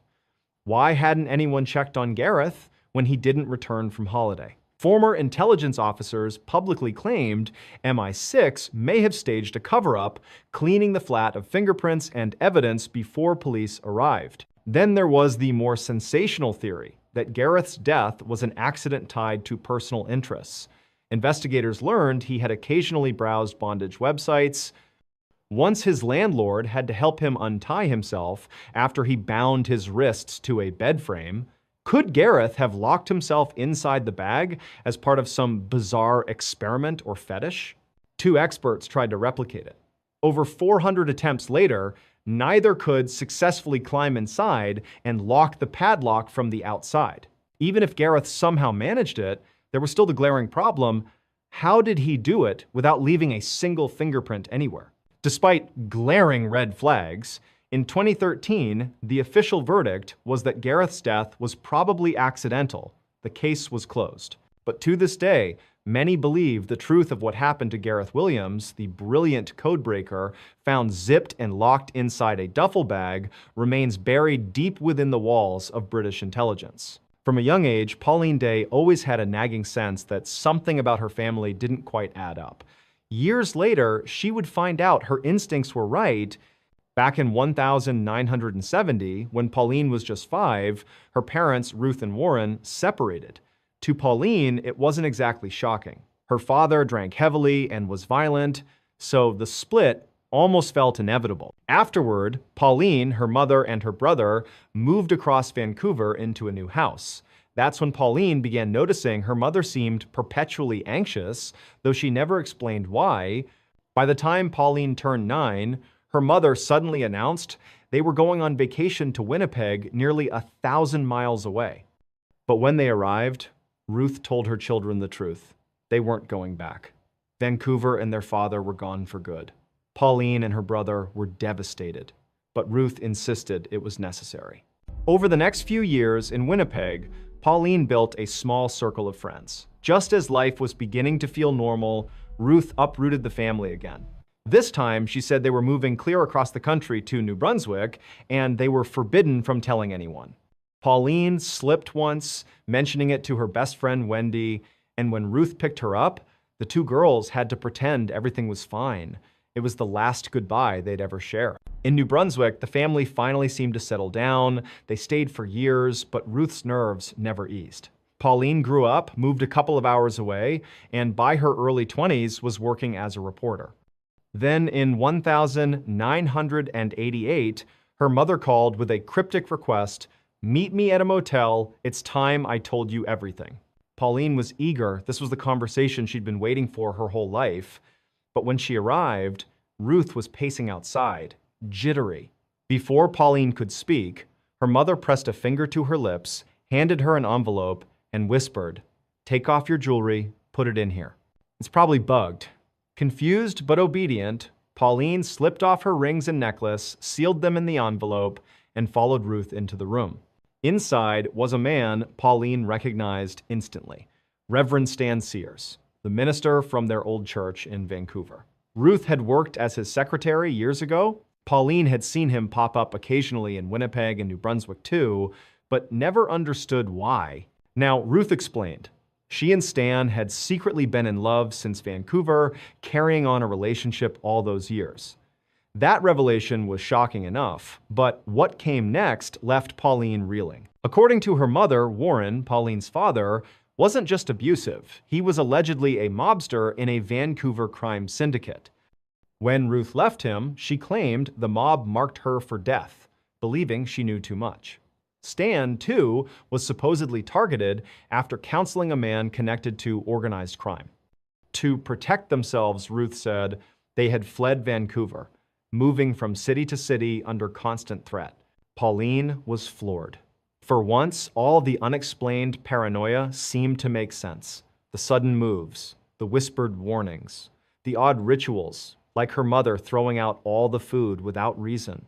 Why hadn't anyone checked on Gareth when he didn't return from holiday? Former intelligence officers publicly claimed MI6 may have staged a cover-up, cleaning the flat of fingerprints and evidence before police arrived. Then there was the more sensational theory that Gareth's death was an accident tied to personal interests. Investigators learned he had occasionally browsed bondage websites. Once his landlord had to help him untie himself after he bound his wrists to a bed frame. Could Gareth have locked himself inside the bag as part of some bizarre experiment or fetish? Two experts tried to replicate it. Over 400 attempts later, neither could successfully climb inside and lock the padlock from the outside. Even if Gareth somehow managed it, there was still the glaring problem: how did he do it without leaving a single fingerprint anywhere? Despite glaring red flags, in 2013, the official verdict was that Gareth's death was probably accidental. The case was closed. But to this day, many believe the truth of what happened to Gareth Williams, the brilliant codebreaker found zipped and locked inside a duffel bag, remains buried deep within the walls of British intelligence. From a young age, Pauline Day always had a nagging sense that something about her family didn't quite add up. Years later, she would find out her instincts were right. Back in 1970, when Pauline was just 5, her parents, Ruth and Warren, separated. To Pauline, it wasn't exactly shocking. Her father drank heavily and was violent, so the split almost felt inevitable. Afterward, Pauline, her mother, and her brother moved across Vancouver into a new house. That's when Pauline began noticing her mother seemed perpetually anxious, though she never explained why. By the time Pauline turned 9, her mother suddenly announced they were going on vacation to Winnipeg, nearly 1,000 miles away. But when they arrived, Ruth told her children the truth. They weren't going back. Vancouver and their father were gone for good. Pauline and her brother were devastated, but Ruth insisted it was necessary. Over the next few years in Winnipeg, Pauline built a small circle of friends. Just as life was beginning to feel normal, Ruth uprooted the family again. This time, she said they were moving clear across the country to New Brunswick, and they were forbidden from telling anyone. Pauline slipped once, mentioning it to her best friend Wendy, and when Ruth picked her up, the two girls had to pretend everything was fine. It was the last goodbye they'd ever share. In New Brunswick, the family finally seemed to settle down. They stayed for years, but Ruth's nerves never eased. Pauline grew up, moved a couple of hours away, and by her early 20s was working as a reporter. Then in 1988, her mother called with a cryptic request: "Meet me at a motel. It's time I told you everything." Pauline was eager. This was the conversation she'd been waiting for her whole life. But when she arrived, Ruth was pacing outside, jittery. Before Pauline could speak, her mother pressed a finger to her lips, handed her an envelope, and whispered, "Take off your jewelry, put it in here." It's probably bugged. Confused but obedient, Pauline slipped off her rings and necklace, sealed them in the envelope, and followed Ruth into the room. Inside was a man Pauline recognized instantly: Reverend Stan Sears, the minister from their old church in Vancouver. Ruth had worked as his secretary years ago. Pauline had seen him pop up occasionally in Winnipeg and New Brunswick too, but never understood why. Now, Ruth explained. She and Stan had secretly been in love since Vancouver, carrying on a relationship all those years. That revelation was shocking enough, but what came next left Pauline reeling. According to her mother, Warren, Pauline's father, wasn't just abusive. He was allegedly a mobster in a Vancouver crime syndicate. When Ruth left him, she claimed the mob marked her for death, believing she knew too much. Stan, too, was supposedly targeted after counseling a man connected to organized crime. To protect themselves, Ruth said, they had fled Vancouver, moving from city to city under constant threat. Pauline was floored. For once, all the unexplained paranoia seemed to make sense. The sudden moves, the whispered warnings, the odd rituals, like her mother throwing out all the food without reason.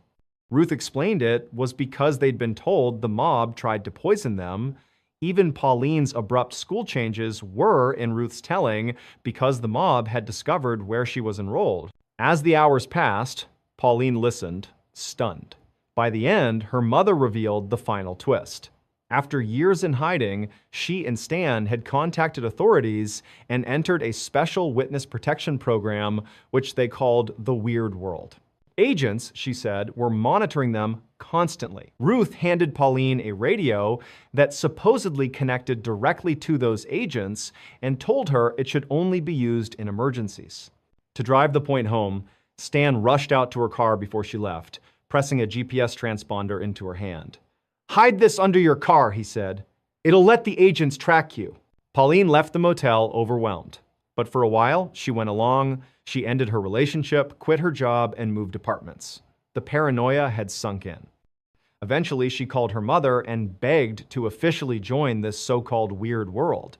Ruth explained it was because they'd been told the mob tried to poison them. Even Pauline's abrupt school changes were, in Ruth's telling, because the mob had discovered where she was enrolled. As the hours passed, Pauline listened, stunned. By the end, her mother revealed the final twist. After years in hiding, she and Stan had contacted authorities and entered a special witness protection program, which they called the Weird World. Agents, she said, were monitoring them constantly. Ruth handed Pauline a radio that supposedly connected directly to those agents and told her it should only be used in emergencies. To drive the point home, Stan rushed out to her car before she left, pressing a GPS transponder into her hand. "Hide this under your car," he said. "It'll let the agents track you." Pauline left the motel overwhelmed. But for a while, she went along. She ended her relationship, quit her job, and moved apartments. The paranoia had sunk in. Eventually, she called her mother and begged to officially join this so-called weird world.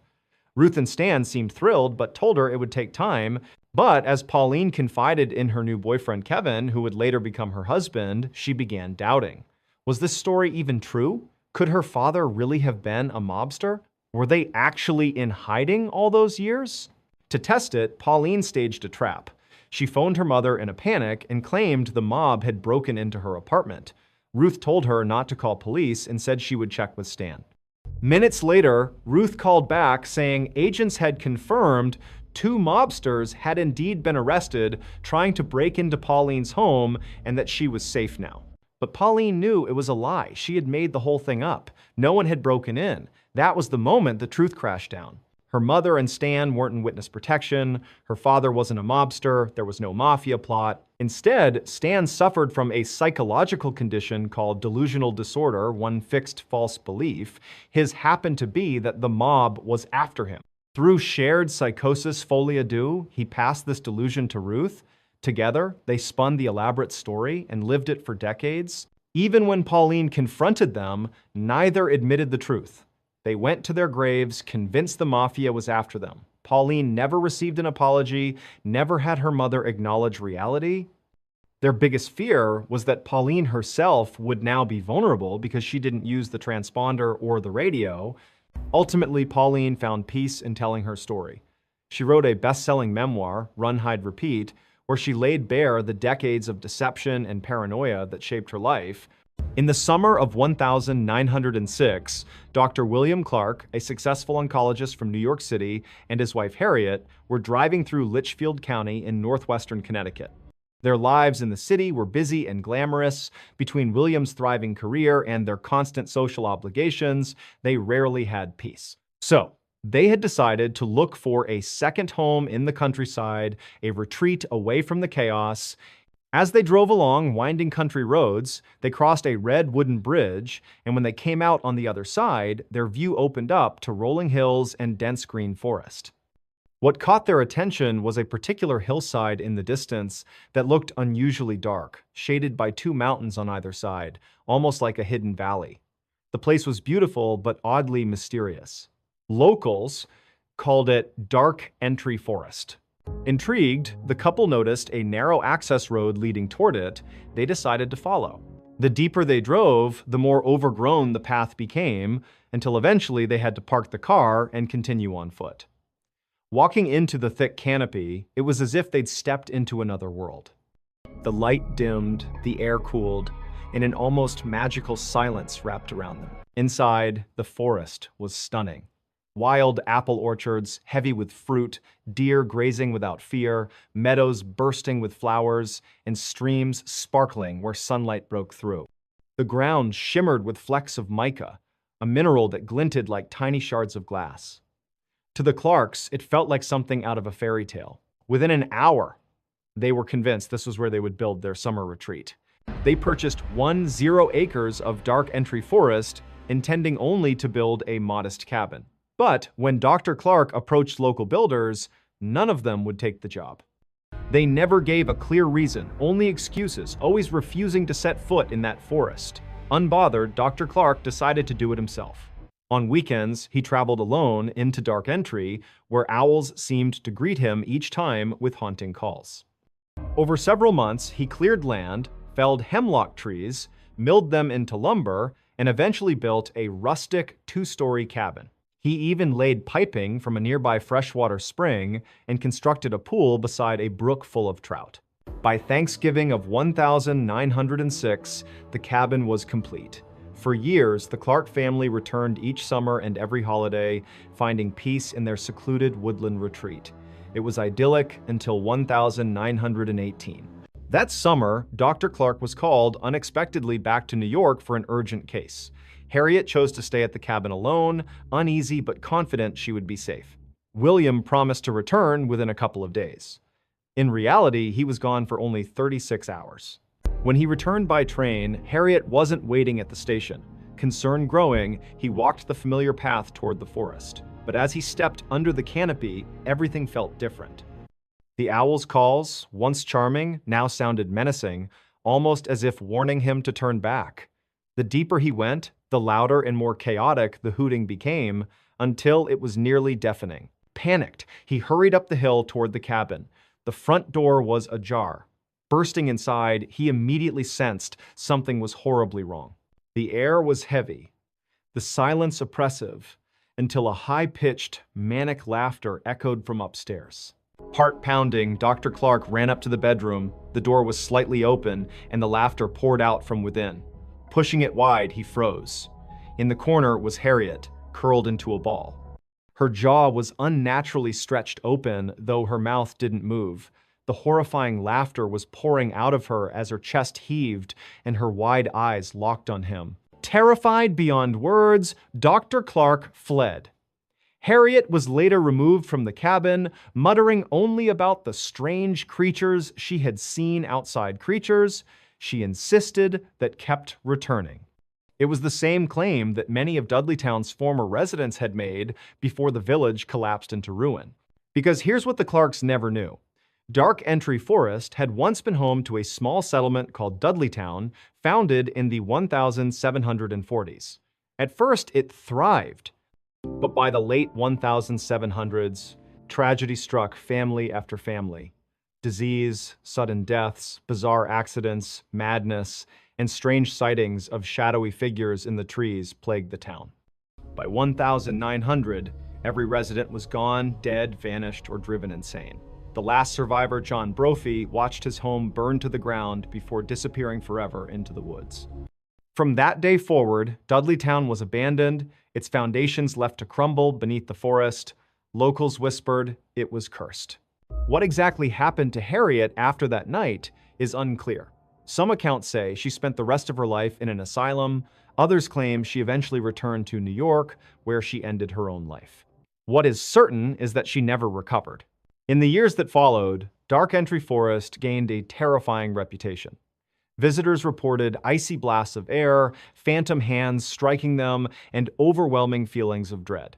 Ruth and Stan seemed thrilled, but told her it would take time. But as Pauline confided in her new boyfriend Kevin, who would later become her husband, she began doubting. Was this story even true? Could her father really have been a mobster? Were they actually in hiding all those years? To test it, Pauline staged a trap. She phoned her mother in a panic and claimed the mob had broken into her apartment. Ruth told her not to call police and said she would check with Stan. Minutes later, Ruth called back saying agents had confirmed 2 mobsters had indeed been arrested trying to break into Pauline's home and that she was safe now. But Pauline knew it was a lie. She had made the whole thing up. No one had broken in. That was the moment the truth crashed down. Her mother and Stan weren't in witness protection. Her father wasn't a mobster. There was no mafia plot. Instead, Stan suffered from a psychological condition called delusional disorder, one fixed false belief. His happened to be that the mob was after him. Through shared psychosis folie à deux, he passed this delusion to Ruth. Together, they spun the elaborate story and lived it for decades. Even when Pauline confronted them, neither admitted the truth. They went to their graves, convinced the mafia was after them. Pauline never received an apology, never had her mother acknowledge reality. Their biggest fear was that Pauline herself would now be vulnerable because she didn't use the transponder or the radio. Ultimately, Pauline found peace in telling her story. She wrote a best-selling memoir, Run, Hide, Repeat, where she laid bare the decades of deception and paranoia that shaped her life. In the summer of 1906, Dr. William Clark, a successful oncologist from New York City, and his wife Harriet were driving through Litchfield County in northwestern Connecticut. Their lives in the city were busy and glamorous. Between William's thriving career and their constant social obligations, they rarely had peace. So, they had decided to look for a second home in the countryside, a retreat away from the chaos. As they drove along winding country roads, they crossed a red wooden bridge, and when they came out on the other side, their view opened up to rolling hills and dense green forest. What caught their attention was a particular hillside in the distance that looked unusually dark, shaded by 2 mountains on either side, almost like a hidden valley. The place was beautiful but oddly mysterious. Locals called it Dark Entry Forest. Intrigued, the couple noticed a narrow access road leading toward it. They decided to follow. The deeper they drove, the more overgrown the path became, until eventually they had to park the car and continue on foot. Walking into the thick canopy, it was as if they'd stepped into another world. The light dimmed, the air cooled, and an almost magical silence wrapped around them. Inside, the forest was stunning. Wild apple orchards, heavy with fruit, deer grazing without fear, meadows bursting with flowers, and streams sparkling where sunlight broke through. The ground shimmered with flecks of mica, a mineral that glinted like tiny shards of glass. To the Clarks, it felt like something out of a fairy tale. Within an hour, they were convinced this was where they would build their summer retreat. They purchased 10 acres of Dark Entry Forest, intending only to build a modest cabin. But when Dr. Clark approached local builders, none of them would take the job. They never gave a clear reason, only excuses, always refusing to set foot in that forest. Unbothered, Dr. Clark decided to do it himself. On weekends, he traveled alone into Dark Entry, where owls seemed to greet him each time with haunting calls. Over several months, he cleared land, felled hemlock trees, milled them into lumber, and eventually built a rustic 2-story cabin. He even laid piping from a nearby freshwater spring and constructed a pool beside a brook full of trout. By Thanksgiving of 1906, the cabin was complete. For years, the Clark family returned each summer and every holiday, finding peace in their secluded woodland retreat. It was idyllic until 1918. That summer, Dr. Clark was called unexpectedly back to New York for an urgent case. Harriet chose to stay at the cabin alone, uneasy but confident she would be safe. William promised to return within a couple of days. In reality, he was gone for only 36 hours. When he returned by train, Harriet wasn't waiting at the station. Concern growing, he walked the familiar path toward the forest. But as he stepped under the canopy, everything felt different. The owl's calls, once charming, now sounded menacing, almost as if warning him to turn back. The deeper he went, the louder and more chaotic the hooting became, until it was nearly deafening. Panicked, he hurried up the hill toward the cabin. The front door was ajar. Bursting inside, he immediately sensed something was horribly wrong. The air was heavy, the silence oppressive, until a high-pitched, manic laughter echoed from upstairs. Heart pounding, Dr. Clark ran up to the bedroom. The door was slightly open, and the laughter poured out from within. Pushing it wide, he froze. In the corner was Harriet, curled into a ball. Her jaw was unnaturally stretched open, though her mouth didn't move. The horrifying laughter was pouring out of her as her chest heaved and her wide eyes locked on him. Terrified beyond words, Dr. Clark fled. Harriet was later removed from the cabin, muttering only about the strange creatures she had seen outside creatures she insisted that kept returning. It was the same claim that many of Dudleytown's former residents had made before the village collapsed into ruin. Because here's what the Clarks never knew. Dark Entry Forest had once been home to a small settlement called Dudleytown, founded in the 1740s. At first, it thrived. But by the late 1700s, tragedy struck family after family. Disease, sudden deaths, bizarre accidents, madness, and strange sightings of shadowy figures in the trees plagued the town. By 1900, every resident was gone, dead, vanished, or driven insane. The last survivor, John Brophy, watched his home burn to the ground before disappearing forever into the woods. From that day forward, Dudleytown was abandoned, its foundations left to crumble beneath the forest. Locals whispered it was cursed. What exactly happened to Harriet after that night is unclear. Some accounts say she spent the rest of her life in an asylum. Others claim she eventually returned to New York, where she ended her own life. What is certain is that she never recovered. In the years that followed, Dark Entry Forest gained a terrifying reputation. Visitors reported icy blasts of air, phantom hands striking them, and overwhelming feelings of dread.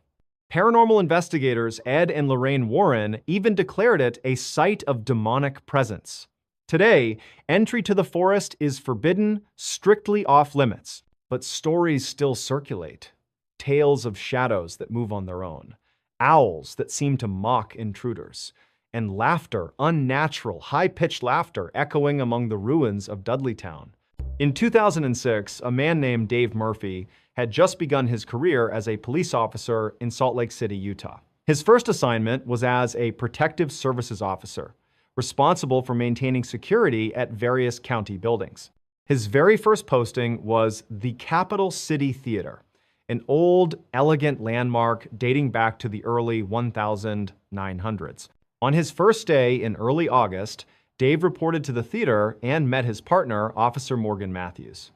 Paranormal investigators Ed and Lorraine Warren even declared it a site of demonic presence. Today, entry to the forest is forbidden, strictly off-limits, but stories still circulate. Tales of shadows that move on their own, owls that seem to mock intruders, and laughter, unnatural, high-pitched laughter echoing among the ruins of Dudleytown. In 2006, a man named Dave Murphy had just begun his career as a police officer in Salt Lake City, Utah. His first assignment was as a protective services officer, responsible for maintaining security at various county buildings. His very first posting was the Capitol City Theater, an old, elegant landmark dating back to the early 1900s. On his first day in early August, Dave reported to the theater and met his partner, Officer Morgan Matthews.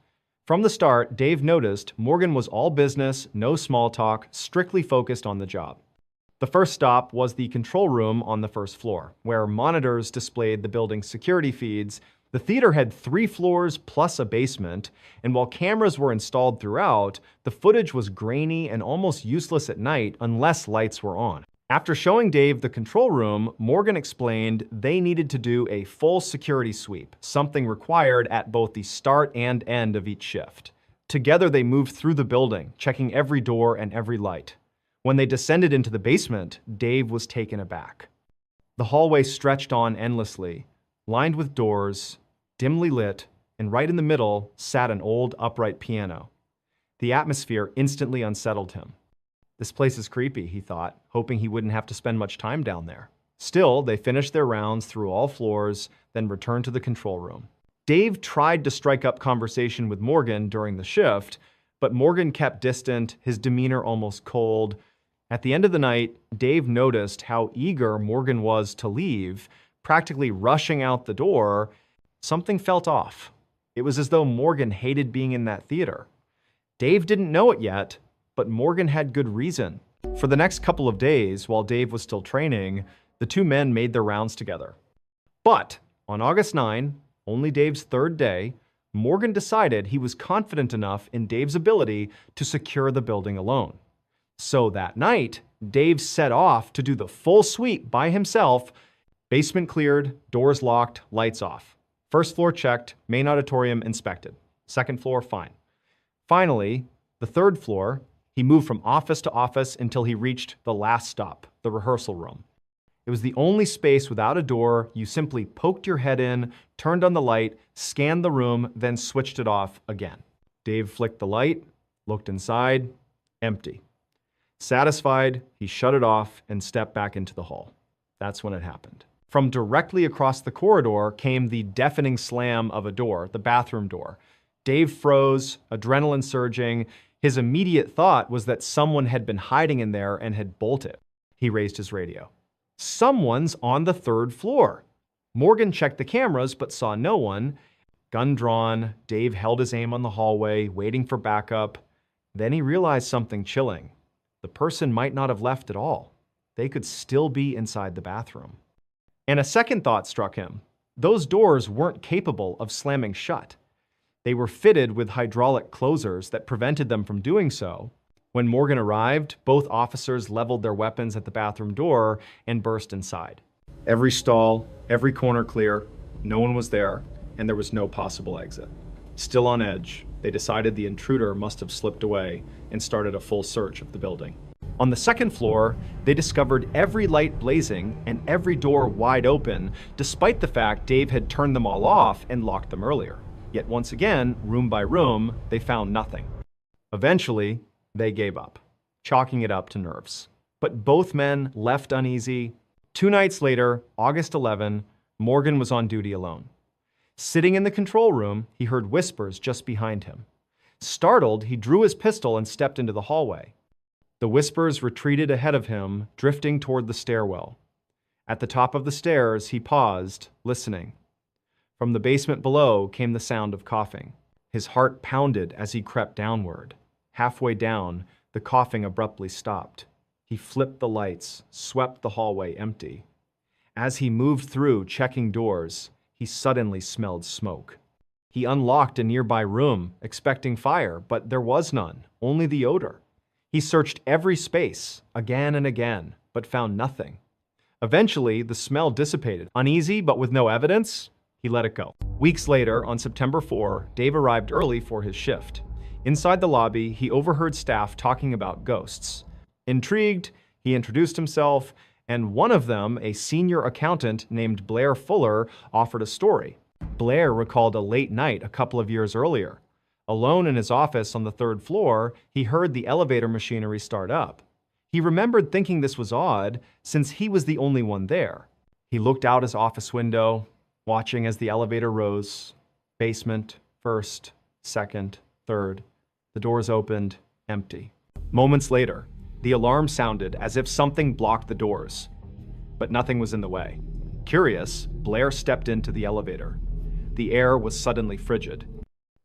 From the start, Dave noticed Morgan was all business, no small talk, strictly focused on the job. The first stop was the control room on the first floor, where monitors displayed the building's security feeds. The theater had 3 floors plus a basement, and while cameras were installed throughout, the footage was grainy and almost useless at night unless lights were on. After showing Dave the control room, Morgan explained they needed to do a full security sweep, something required at both the start and end of each shift. Together they moved through the building, checking every door and every light. When they descended into the basement, Dave was taken aback. The hallway stretched on endlessly, lined with doors, dimly lit, and right in the middle sat an old upright piano. The atmosphere instantly unsettled him. This place is creepy, he thought, hoping he wouldn't have to spend much time down there. Still, they finished their rounds through all floors, then returned to the control room. Dave tried to strike up conversation with Morgan during the shift, but Morgan kept distant, his demeanor almost cold. At the end of the night, Dave noticed how eager Morgan was to leave, practically rushing out the door. Something felt off. It was as though Morgan hated being in that theater. Dave didn't know it yet, but Morgan had good reason. For the next couple of days, while Dave was still training, the two men made their rounds together. But on August 9, only Dave's third day, Morgan decided he was confident enough in Dave's ability to secure the building alone. So that night, Dave set off to do the full sweep by himself. Basement cleared, doors locked, lights off. First floor checked, main auditorium inspected. Second floor, fine. Finally, the third floor, he moved from office to office until he reached the last stop, the rehearsal room. It was the only space without a door. You simply poked your head in, turned on the light, scanned the room, then switched it off again. Dave flicked the light, looked inside, empty. Satisfied, he shut it off and stepped back into the hall. That's when it happened. From directly across the corridor came the deafening slam of a door, the bathroom door. Dave froze, adrenaline surging. His immediate thought was that someone had been hiding in there and had bolted. He raised his radio. Someone's on the third floor. Morgan checked the cameras but saw no one. Gun drawn, Dave held his aim on the hallway, waiting for backup. Then he realized something chilling. The person might not have left at all. They could still be inside the bathroom. And a second thought struck him. Those doors weren't capable of slamming shut. They were fitted with hydraulic closers that prevented them from doing so. When Morgan arrived, both officers leveled their weapons at the bathroom door and burst inside. Every stall, every corner clear, no one was there, and there was no possible exit. Still on edge, they decided the intruder must have slipped away and started a full search of the building. On the second floor, they discovered every light blazing and every door wide open, despite the fact Dave had turned them all off and locked them earlier. Yet once again, room by room, they found nothing. Eventually, they gave up, chalking it up to nerves. But both men left uneasy. 2 nights later, August 11, Morgan was on duty alone. Sitting in the control room, he heard whispers just behind him. Startled, he drew his pistol and stepped into the hallway. The whispers retreated ahead of him, drifting toward the stairwell. At the top of the stairs, he paused, listening. From the basement below came the sound of coughing. His heart pounded as he crept downward. Halfway down, the coughing abruptly stopped. He flipped the lights, swept the hallway empty. As he moved through, checking doors, he suddenly smelled smoke. He unlocked a nearby room, expecting fire, but there was none, only the odor. He searched every space, again and again, but found nothing. Eventually, the smell dissipated. Uneasy, but with no evidence, he let it go. Weeks later, on September 4, Dave arrived early for his shift. Inside the lobby, he overheard staff talking about ghosts. Intrigued, he introduced himself, and one of them, a senior accountant named Blair Fuller, offered a story. Blair recalled a late night a couple of years earlier. Alone in his office on the third floor, he heard the elevator machinery start up. He remembered thinking this was odd, since he was the only one there. He looked out his office window, watching as the elevator rose. Basement, first, second, third. The doors opened, empty. Moments later, the alarm sounded as if something blocked the doors, but nothing was in the way. Curious, Blair stepped into the elevator. The air was suddenly frigid.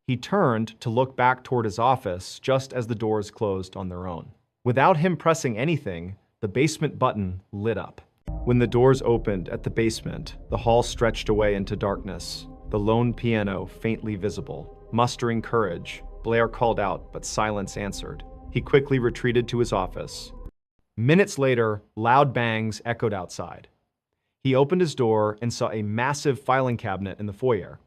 He turned to look back toward his office just as the doors closed on their own. Without him pressing anything, the basement button lit up. When the doors opened at the basement, the hall stretched away into darkness, the lone piano faintly visible. Mustering courage, Blair called out, but silence answered. He quickly retreated to his office. Minutes later, loud bangs echoed outside. He opened his door and saw a massive filing cabinet in the foyer,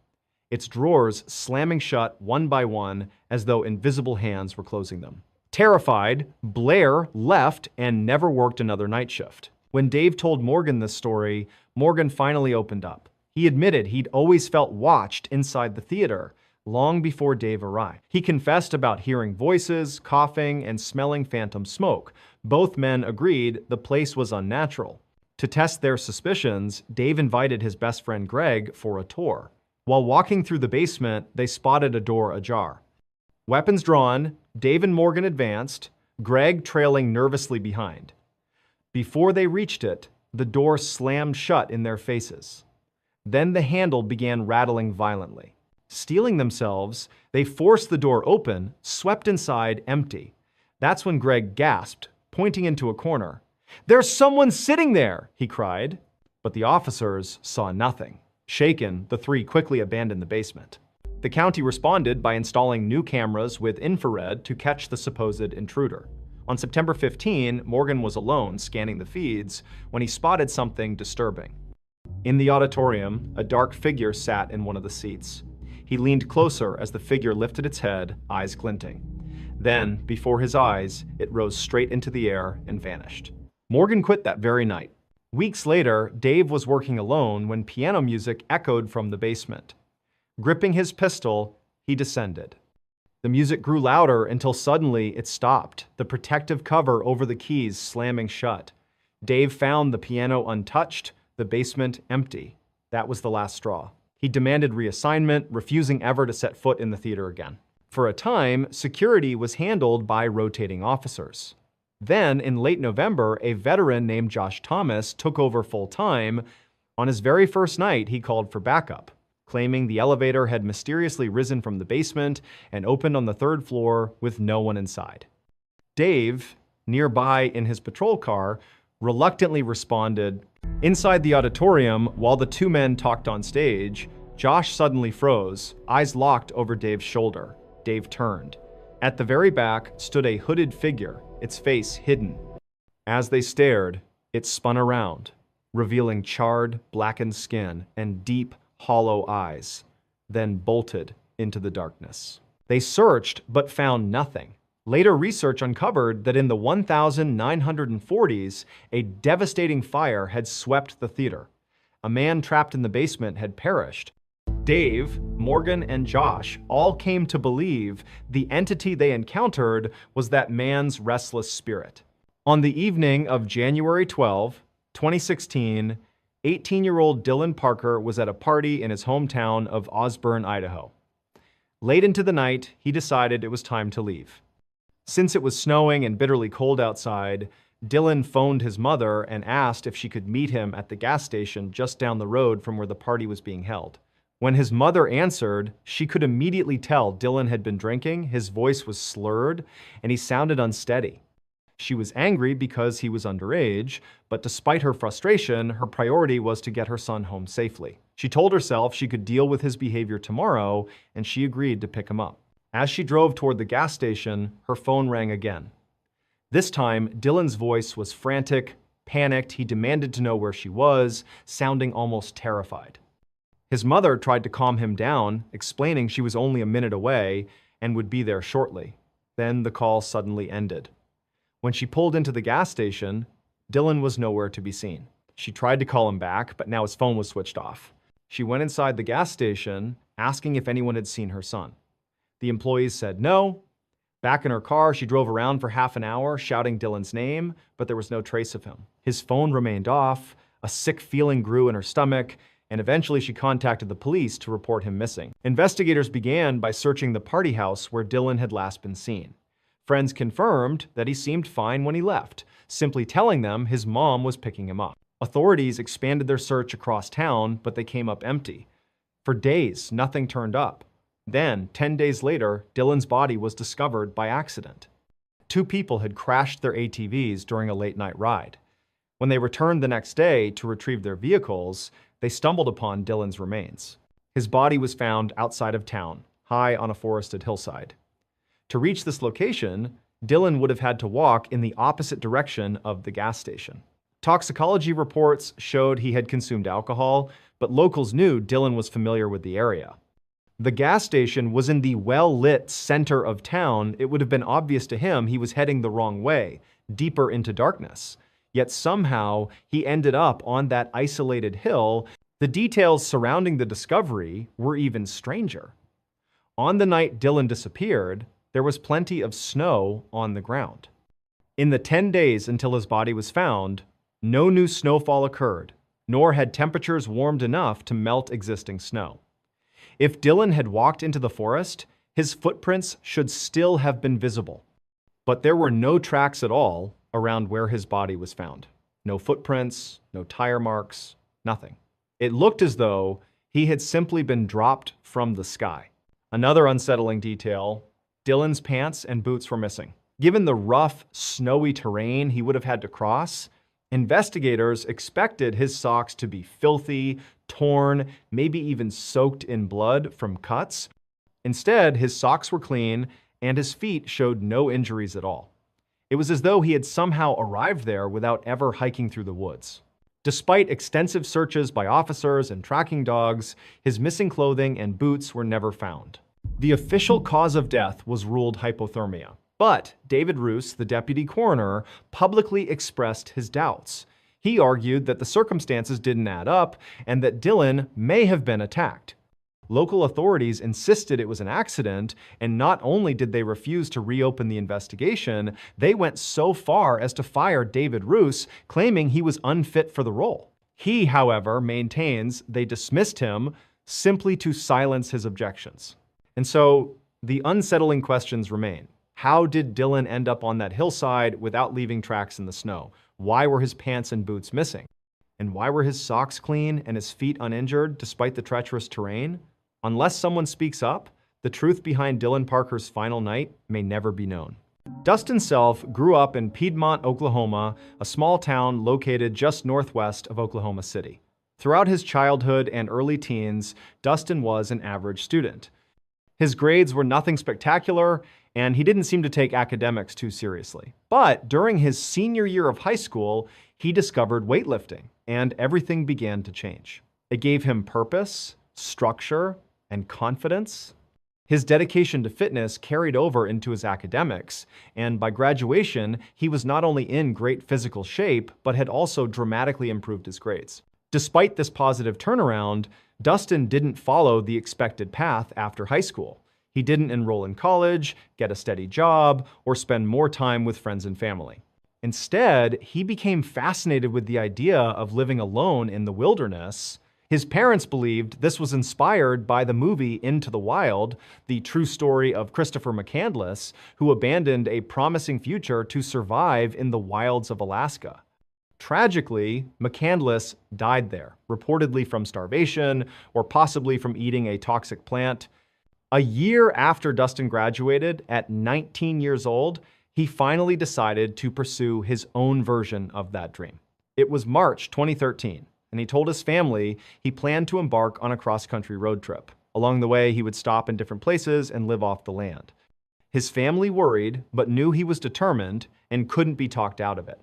its drawers slamming shut one by one as though invisible hands were closing them. Terrified, Blair left and never worked another night shift. When Dave told Morgan this story, Morgan finally opened up. He admitted he'd always felt watched inside the theater, long before Dave arrived. He confessed about hearing voices, coughing, and smelling phantom smoke. Both men agreed the place was unnatural. To test their suspicions, Dave invited his best friend Greg for a tour. While walking through the basement, they spotted a door ajar. Weapons drawn, Dave and Morgan advanced, Greg trailing nervously behind. Before they reached it, the door slammed shut in their faces. Then the handle began rattling violently. Steeling themselves, they forced the door open, swept inside empty. That's when Greg gasped, pointing into a corner. "There's someone sitting there!" he cried. But the officers saw nothing. Shaken, the three quickly abandoned the basement. The county responded by installing new cameras with infrared to catch the supposed intruder. On September 15, Morgan was alone scanning the feeds when he spotted something disturbing. In the auditorium, a dark figure sat in one of the seats. He leaned closer as the figure lifted its head, eyes glinting. Then, before his eyes, it rose straight into the air and vanished. Morgan quit that very night. Weeks later, Dave was working alone when piano music echoed from the basement. Gripping his pistol, he descended. The music grew louder until suddenly it stopped, the protective cover over the keys slamming shut. Dave found the piano untouched, the basement empty. That was the last straw. He demanded reassignment, refusing ever to set foot in the theater again. For a time, security was handled by rotating officers. Then, in late November, a veteran named Josh Thomas took over full-time. On his very first night, he called for backup, claiming the elevator had mysteriously risen from the basement and opened on the third floor with no one inside. Dave, nearby in his patrol car, reluctantly responded. Inside the auditorium, while the two men talked on stage, Josh suddenly froze, eyes locked over Dave's shoulder. Dave turned. At the very back stood a hooded figure, its face hidden. As they stared, it spun around, revealing charred, blackened skin and deep, hollow eyes, then bolted into the darkness. They searched but found nothing. Later research uncovered that in the 1940s, a devastating fire had swept the theater. A man trapped in the basement had perished. Dave, Morgan, and Josh all came to believe the entity they encountered was that man's restless spirit. On the evening of January 12, 2016, 18-year-old Dylan Parker was at a party in his hometown of Osburn, Idaho. Late into the night, he decided it was time to leave. Since it was snowing and bitterly cold outside, Dylan phoned his mother and asked if she could meet him at the gas station just down the road from where the party was being held. When his mother answered, she could immediately tell Dylan had been drinking, his voice was slurred, and he sounded unsteady. She was angry because he was underage, but despite her frustration, her priority was to get her son home safely. She told herself she could deal with his behavior tomorrow, and she agreed to pick him up. As she drove toward the gas station, her phone rang again. This time, Dylan's voice was frantic, panicked. He demanded to know where she was, sounding almost terrified. His mother tried to calm him down, explaining she was only a minute away and would be there shortly. Then the call suddenly ended. When she pulled into the gas station, Dylan was nowhere to be seen. She tried to call him back, but now his phone was switched off. She went inside the gas station, asking if anyone had seen her son. The employees said no. Back in her car, she drove around for half an hour, shouting Dylan's name, but there was no trace of him. His phone remained off, a sick feeling grew in her stomach, and eventually she contacted the police to report him missing. Investigators began by searching the party house where Dylan had last been seen. Friends confirmed that he seemed fine when he left, simply telling them his mom was picking him up. Authorities expanded their search across town, but they came up empty. For days, nothing turned up. Then, 10 days later, Dylan's body was discovered by accident. Two people had crashed their ATVs during a late-night ride. When they returned the next day to retrieve their vehicles, they stumbled upon Dylan's remains. His body was found outside of town, high on a forested hillside. To reach this location, Dylan would have had to walk in the opposite direction of the gas station. Toxicology reports showed he had consumed alcohol, but locals knew Dylan was familiar with the area. The gas station was in the well-lit center of town. It would have been obvious to him he was heading the wrong way, deeper into darkness. Yet somehow, he ended up on that isolated hill. The details surrounding the discovery were even stranger. On the night Dylan disappeared, there was plenty of snow on the ground. In the 10 days until his body was found, No new snowfall occurred, nor had temperatures warmed enough to melt existing snow. If Dylan had walked into the forest, his footprints should still have been visible. But there were no tracks at all around where his body was found. No footprints, no tire marks, nothing. It looked as though he had simply been dropped from the sky. Another unsettling detail, Dylan's pants and boots were missing. Given the rough, snowy terrain he would have had to cross, investigators expected his socks to be filthy, torn, maybe even soaked in blood from cuts. Instead, his socks were clean and his feet showed no injuries at all. It was as though he had somehow arrived there without ever hiking through the woods. Despite extensive searches by officers and tracking dogs, his missing clothing and boots were never found. The official cause of death was ruled hypothermia. But David Roos, the deputy coroner, publicly expressed his doubts. He argued that the circumstances didn't add up and that Dylan may have been attacked. Local authorities insisted it was an accident, and not only did they refuse to reopen the investigation, they went so far as to fire David Roos, claiming he was unfit for the role. He, however, maintains they dismissed him simply to silence his objections. And so the unsettling questions remain. How did Dylan end up on that hillside without leaving tracks in the snow? Why were his pants and boots missing? And why were his socks clean and his feet uninjured despite the treacherous terrain? Unless someone speaks up, the truth behind Dylan Parker's final night may never be known. Dustin Self grew up in Piedmont, Oklahoma, a small town located just northwest of Oklahoma City. Throughout his childhood and early teens, Dustin was an average student. His grades were nothing spectacular, and he didn't seem to take academics too seriously. But during his senior year of high school, he discovered weightlifting, and everything began to change. It gave him purpose, structure, and confidence. His dedication to fitness carried over into his academics, and by graduation, he was not only in great physical shape, but had also dramatically improved his grades. Despite this positive turnaround, Dustin didn't follow the expected path after high school. He didn't enroll in college, get a steady job, or spend more time with friends and family. Instead, he became fascinated with the idea of living alone in the wilderness. His parents believed this was inspired by the movie Into the Wild, the true story of Christopher McCandless, who abandoned a promising future to survive in the wilds of Alaska. Tragically, McCandless died there, reportedly from starvation or possibly from eating a toxic plant. A year after Dustin graduated, at 19 years old, he finally decided to pursue his own version of that dream. It was March 2013, and he told his family he planned to embark on a cross-country road trip. Along the way, he would stop in different places and live off the land. His family worried, but knew he was determined and couldn't be talked out of it.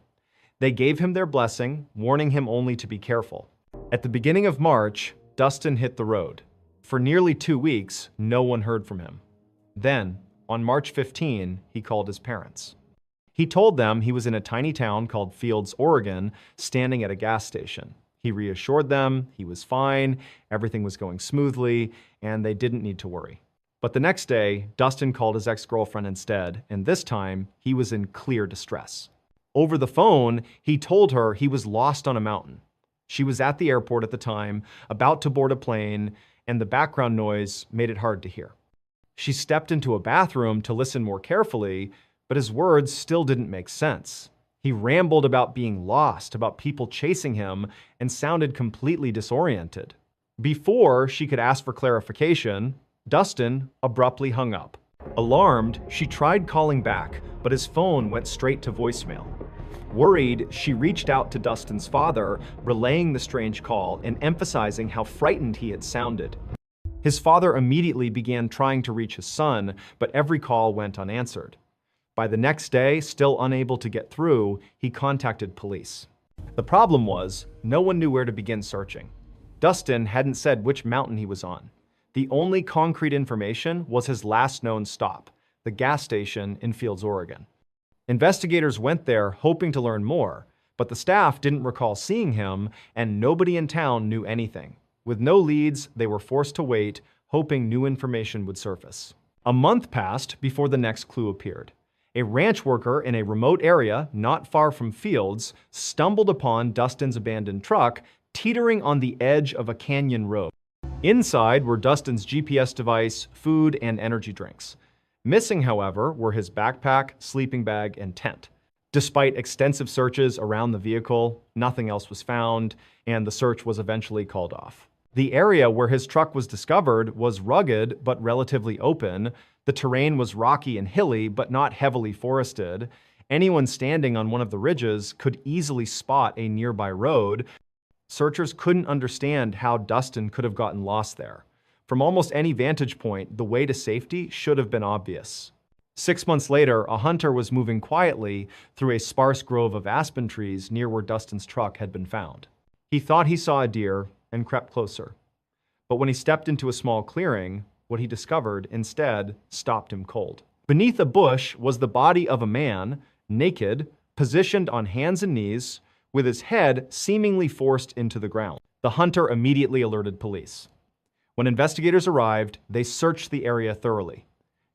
They gave him their blessing, warning him only to be careful. At the beginning of March, Dustin hit the road. For nearly 2 weeks, no one heard from him. Then, on March 15, he called his parents. He told them he was in a tiny town called Fields, Oregon, standing at a gas station. He reassured them he was fine, everything was going smoothly, and they didn't need to worry. But the next day, Dustin called his ex-girlfriend instead, and this time, he was in clear distress. Over the phone, he told her he was lost on a mountain. She was at the airport at the time, about to board a plane, and the background noise made it hard to hear. She stepped into a bathroom to listen more carefully, but his words still didn't make sense. He rambled about being lost, about people chasing him, and sounded completely disoriented. Before she could ask for clarification, Dustin abruptly hung up. Alarmed, she tried calling back, but his phone went straight to voicemail. Worried, she reached out to Dustin's father, relaying the strange call and emphasizing how frightened he had sounded. His father immediately began trying to reach his son, but every call went unanswered. By the next day, still unable to get through, he contacted police. The problem was, no one knew where to begin searching. Dustin hadn't said which mountain he was on. The only concrete information was his last known stop, the gas station in Fields, Oregon. Investigators went there hoping to learn more, but the staff didn't recall seeing him, and nobody in town knew anything. With no leads, they were forced to wait, hoping new information would surface. A month passed before the next clue appeared. A ranch worker in a remote area, not far from fields, stumbled upon Dustin's abandoned truck, teetering on the edge of a canyon road. Inside were Dustin's GPS device, food, and energy drinks. Missing, however, were his backpack, sleeping bag, and tent. Despite extensive searches around the vehicle, nothing else was found, and the search was eventually called off. The area where his truck was discovered was rugged but relatively open. The terrain was rocky and hilly but not heavily forested. Anyone standing on one of the ridges could easily spot a nearby road. Searchers couldn't understand how Dustin could have gotten lost there. From almost any vantage point, the way to safety should have been obvious. 6 months later, a hunter was moving quietly through a sparse grove of aspen trees near where Dustin's truck had been found. He thought he saw a deer and crept closer. But when he stepped into a small clearing, what he discovered instead stopped him cold. Beneath a bush was the body of a man, naked, positioned on hands and knees, with his head seemingly forced into the ground. The hunter immediately alerted police. When investigators arrived, they searched the area thoroughly.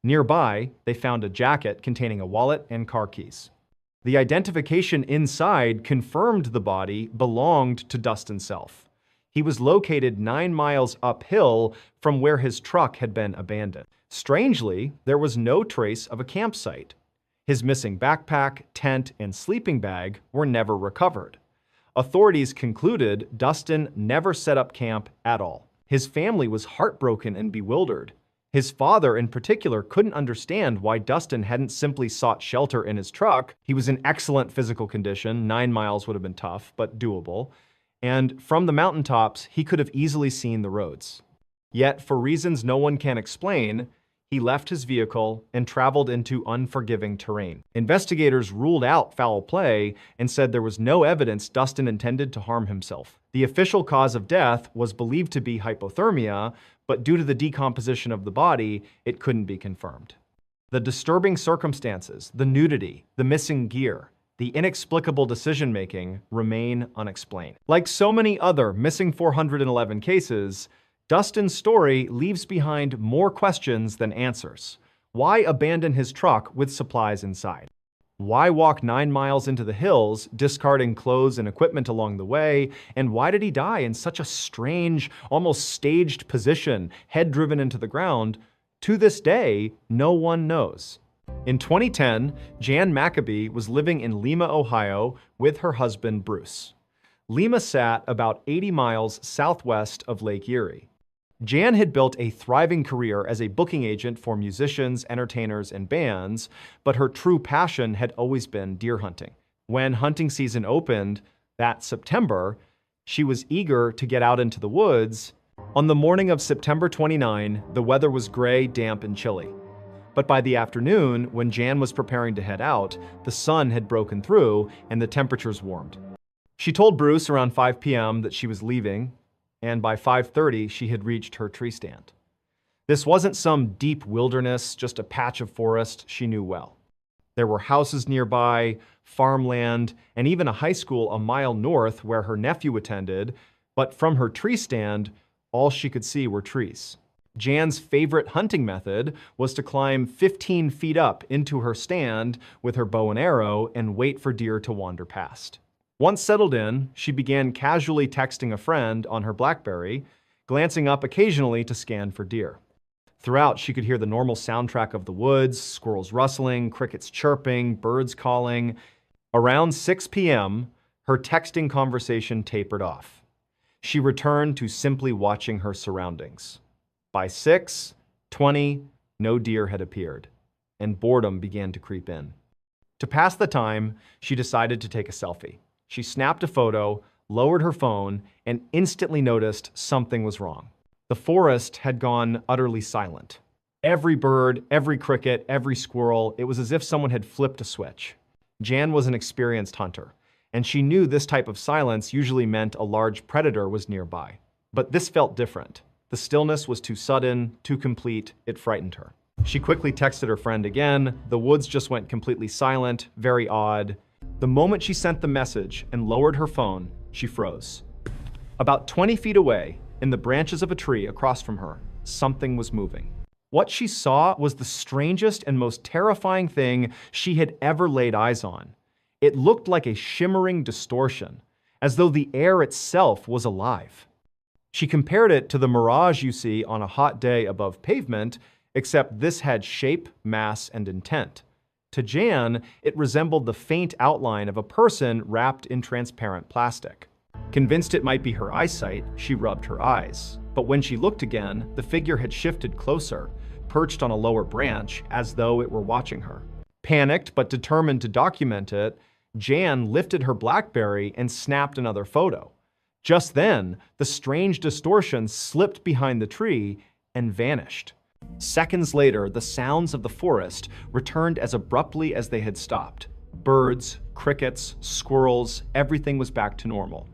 Nearby, they found a jacket containing a wallet and car keys. The identification inside confirmed the body belonged to Dustin Self. He was located 9 miles uphill from where his truck had been abandoned. Strangely, there was no trace of a campsite. His missing backpack, tent, and sleeping bag were never recovered. Authorities concluded Dustin never set up camp at all. His family was heartbroken and bewildered. His father, in particular, couldn't understand why Dustin hadn't simply sought shelter in his truck. He was in excellent physical condition. 9 miles would have been tough, but doable. And from the mountaintops, he could have easily seen the roads. Yet, for reasons no one can explain, he left his vehicle and traveled into unforgiving terrain. Investigators ruled out foul play and said there was no evidence Dustin intended to harm himself. The official cause of death was believed to be hypothermia, but due to the decomposition of the body, it couldn't be confirmed. The disturbing circumstances, the nudity, the missing gear, the inexplicable decision-making remain unexplained. Like so many other missing 411 cases, Dustin's story leaves behind more questions than answers. Why abandon his truck with supplies inside? Why walk 9 miles into the hills, discarding clothes and equipment along the way? And why did he die in such a strange, almost staged position, head driven into the ground? To this day, no one knows. In 2010, Jan Maccabee was living in Lima, Ohio, with her husband, Bruce. Lima sat about 80 miles southwest of Lake Erie. Jan had built a thriving career as a booking agent for musicians, entertainers, and bands, but her true passion had always been deer hunting. When hunting season opened that September, she was eager to get out into the woods. On the morning of September 29, the weather was gray, damp, and chilly. But by the afternoon, when Jan was preparing to head out, the sun had broken through and the temperatures warmed. She told Bruce around 5 p.m. that she was leaving, and by 5:30, she had reached her tree stand. This wasn't some deep wilderness, just a patch of forest she knew well. There were houses nearby, farmland, and even a high school a mile north where her nephew attended, but from her tree stand, all she could see were trees. Jan's favorite hunting method was to climb 15 feet up into her stand with her bow and arrow and wait for deer to wander past. Once settled in, she began casually texting a friend on her BlackBerry, glancing up occasionally to scan for deer. Throughout, she could hear the normal soundtrack of the woods, squirrels rustling, crickets chirping, birds calling. Around 6 p.m., her texting conversation tapered off. She returned to simply watching her surroundings. By 6:20, no deer had appeared, and boredom began to creep in. To pass the time, she decided to take a selfie. She snapped a photo, lowered her phone, and instantly noticed something was wrong. The forest had gone utterly silent. Every bird, every cricket, every squirrel, it was as if someone had flipped a switch. Jan was an experienced hunter, and she knew this type of silence usually meant a large predator was nearby. But this felt different. The stillness was too sudden, too complete, it frightened her. She quickly texted her friend again. The woods just went completely silent, very odd. The moment she sent the message and lowered her phone, she froze. About 20 feet away, in the branches of a tree across from her, something was moving. What she saw was the strangest and most terrifying thing she had ever laid eyes on. It looked like a shimmering distortion, as though the air itself was alive. She compared it to the mirage you see on a hot day above pavement, except this had shape, mass, and intent. To Jan, it resembled the faint outline of a person wrapped in transparent plastic. Convinced it might be her eyesight, she rubbed her eyes. But when she looked again, the figure had shifted closer, perched on a lower branch, as though it were watching her. Panicked but determined to document it, Jan lifted her BlackBerry and snapped another photo. Just then, the strange distortion slipped behind the tree and vanished. Seconds later, the sounds of the forest returned as abruptly as they had stopped. Birds, crickets, squirrels, everything was back to normal.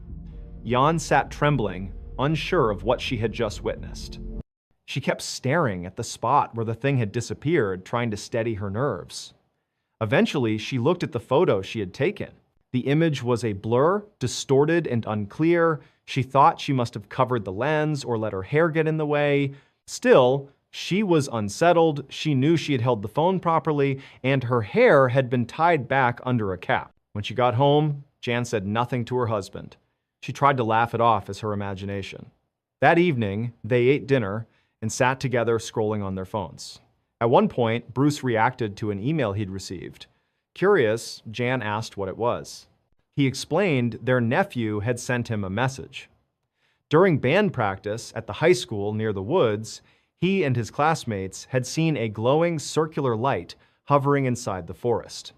Jan sat trembling, unsure of what she had just witnessed. She kept staring at the spot where the thing had disappeared, trying to steady her nerves. Eventually, she looked at the photo she had taken. The image was a blur, distorted and unclear. She thought she must have covered the lens or let her hair get in the way. Still, she was unsettled. She knew she had held the phone properly, and her hair had been tied back under a cap. When she got home, Jan said nothing to her husband. She tried to laugh it off as her imagination. That evening, they ate dinner and sat together scrolling on their phones. At one point, Bruce reacted to an email he'd received. Curious, Jan asked what it was. He explained their nephew had sent him a message. During band practice at the high school near the woods, he and his classmates had seen a glowing circular light hovering inside the forest.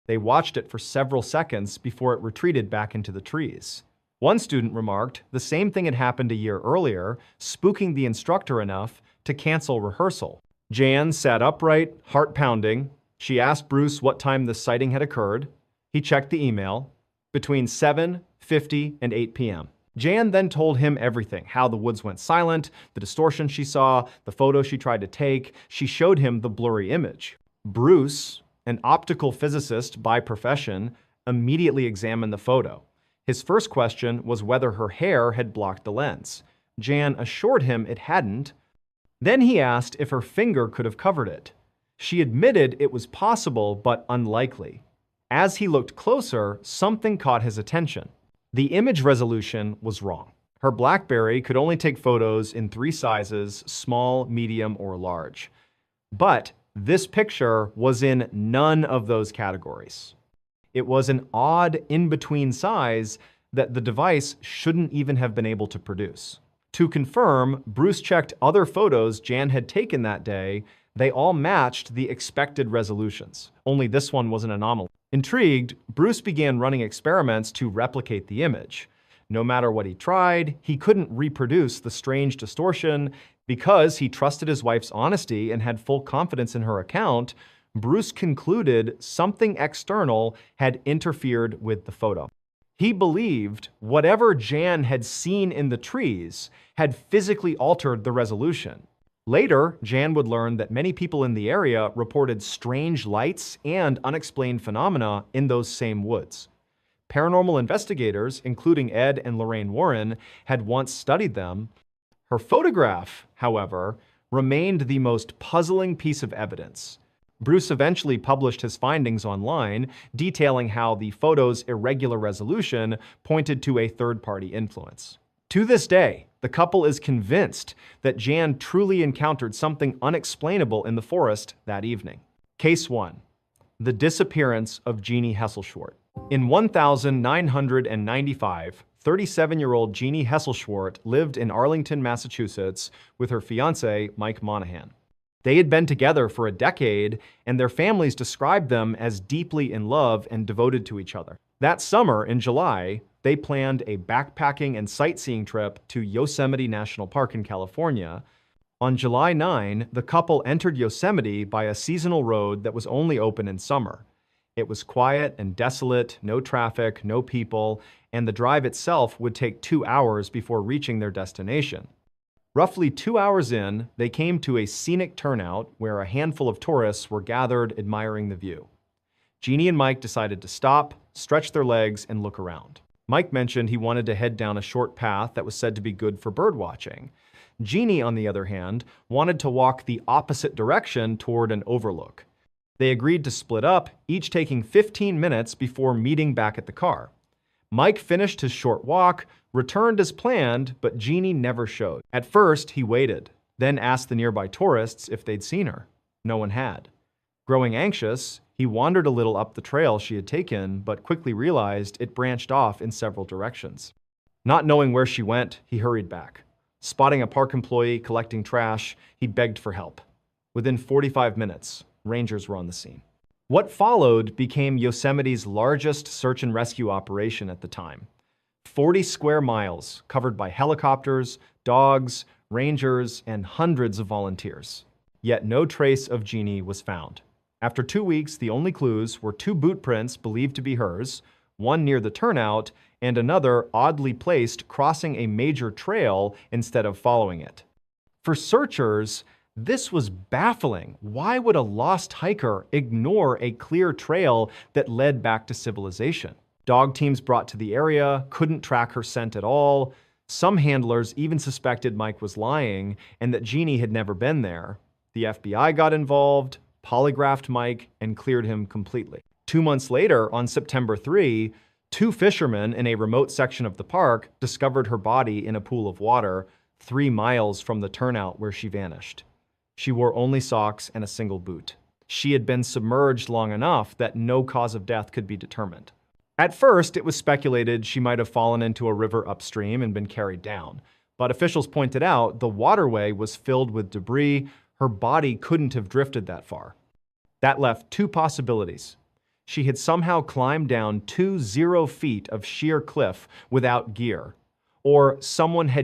They watched it for several seconds before it retreated back into the trees. One student remarked the same thing had happened a year earlier, spooking the instructor enough to cancel rehearsal. Jan sat upright, heart pounding. She asked Bruce what time the sighting had occurred. He checked the email. Between 7:50 and 8 p.m. Jan then told him everything, how the woods went silent, the distortion she saw, the photo she tried to take. She showed him the blurry image. Bruce, an optical physicist by profession, immediately examined the photo. His first question was whether her hair had blocked the lens. Jan assured him it hadn't. Then he asked if her finger could have covered it. She admitted it was possible, but unlikely. As he looked closer, something caught his attention. The image resolution was wrong. Her BlackBerry could only take photos in 3 sizes, small, medium, or large. But this picture was in none of those categories. It was an odd in-between size that the device shouldn't even have been able to produce. To confirm, Bruce checked other photos Jan had taken that day. They all matched the expected resolutions. Only this one was an anomaly. Intrigued, Bruce began running experiments to replicate the image. No matter what he tried, he couldn't reproduce the strange distortion. Because he trusted his wife's honesty and had full confidence in her account, Bruce concluded something external had interfered with the photo. He believed whatever Jan had seen in the trees had physically altered the resolution. Later, Jan would learn that many people in the area reported strange lights and unexplained phenomena in those same woods. Paranormal investigators, including Ed and Lorraine Warren, had once studied them. Her photograph, however, remained the most puzzling piece of evidence. Bruce eventually published his findings online, detailing how the photo's irregular resolution pointed to a third-party influence. To this day, the couple is convinced that Jan truly encountered something unexplainable in the forest that evening. Case 1. The disappearance of Jeannie Hesselschwart. In 1995, 37-year-old Jeannie Hesselschwart lived in Arlington, Massachusetts with her fiancé, Mike Monahan. They had been together for a decade, and their families described them as deeply in love and devoted to each other. That summer, in July, they planned a backpacking and sightseeing trip to Yosemite National Park in California. On July 9, the couple entered Yosemite by a seasonal road that was only open in summer. It was quiet and desolate, no traffic, no people, and the drive itself would take 2 hours before reaching their destination. Roughly 2 hours in, they came to a scenic turnout where a handful of tourists were gathered admiring the view. Jeannie and Mike decided to stop, stretch their legs, and look around. Mike mentioned he wanted to head down a short path that was said to be good for bird watching. Jeannie, on the other hand, wanted to walk the opposite direction toward an overlook. They agreed to split up, each taking 15 minutes before meeting back at the car. Mike finished his short walk, returned as planned, but Jeannie never showed. At first, he waited, then asked the nearby tourists if they'd seen her. No one had. Growing anxious, he wandered a little up the trail she had taken, but quickly realized it branched off in several directions. Not knowing where she went, he hurried back. Spotting a park employee collecting trash, he begged for help. Within 45 minutes, rangers were on the scene. What followed became Yosemite's largest search and rescue operation at the time. 40 square miles covered by helicopters, dogs, rangers, and hundreds of volunteers. Yet no trace of Jeannie was found. After 2 weeks, the only clues were 2 boot prints believed to be hers, one near the turnout, and another oddly placed crossing a major trail instead of following it. For searchers, this was baffling. Why would a lost hiker ignore a clear trail that led back to civilization? Dog teams brought to the area couldn't track her scent at all. Some handlers even suspected Mike was lying and that Jeannie had never been there. The FBI got involved, polygraphed Mike, and cleared him completely. 2 months later, on September 3, 2 fishermen in a remote section of the park discovered her body in a pool of water 3 miles from the turnout where she vanished. She wore only socks and a single boot. She had been submerged long enough that no cause of death could be determined. At first, it was speculated she might have fallen into a river upstream and been carried down. But officials pointed out the waterway was filled with debris. Her body couldn't have drifted that far. That left 2 possibilities. She had somehow climbed down 2 0 feet of sheer cliff without gear, or someone had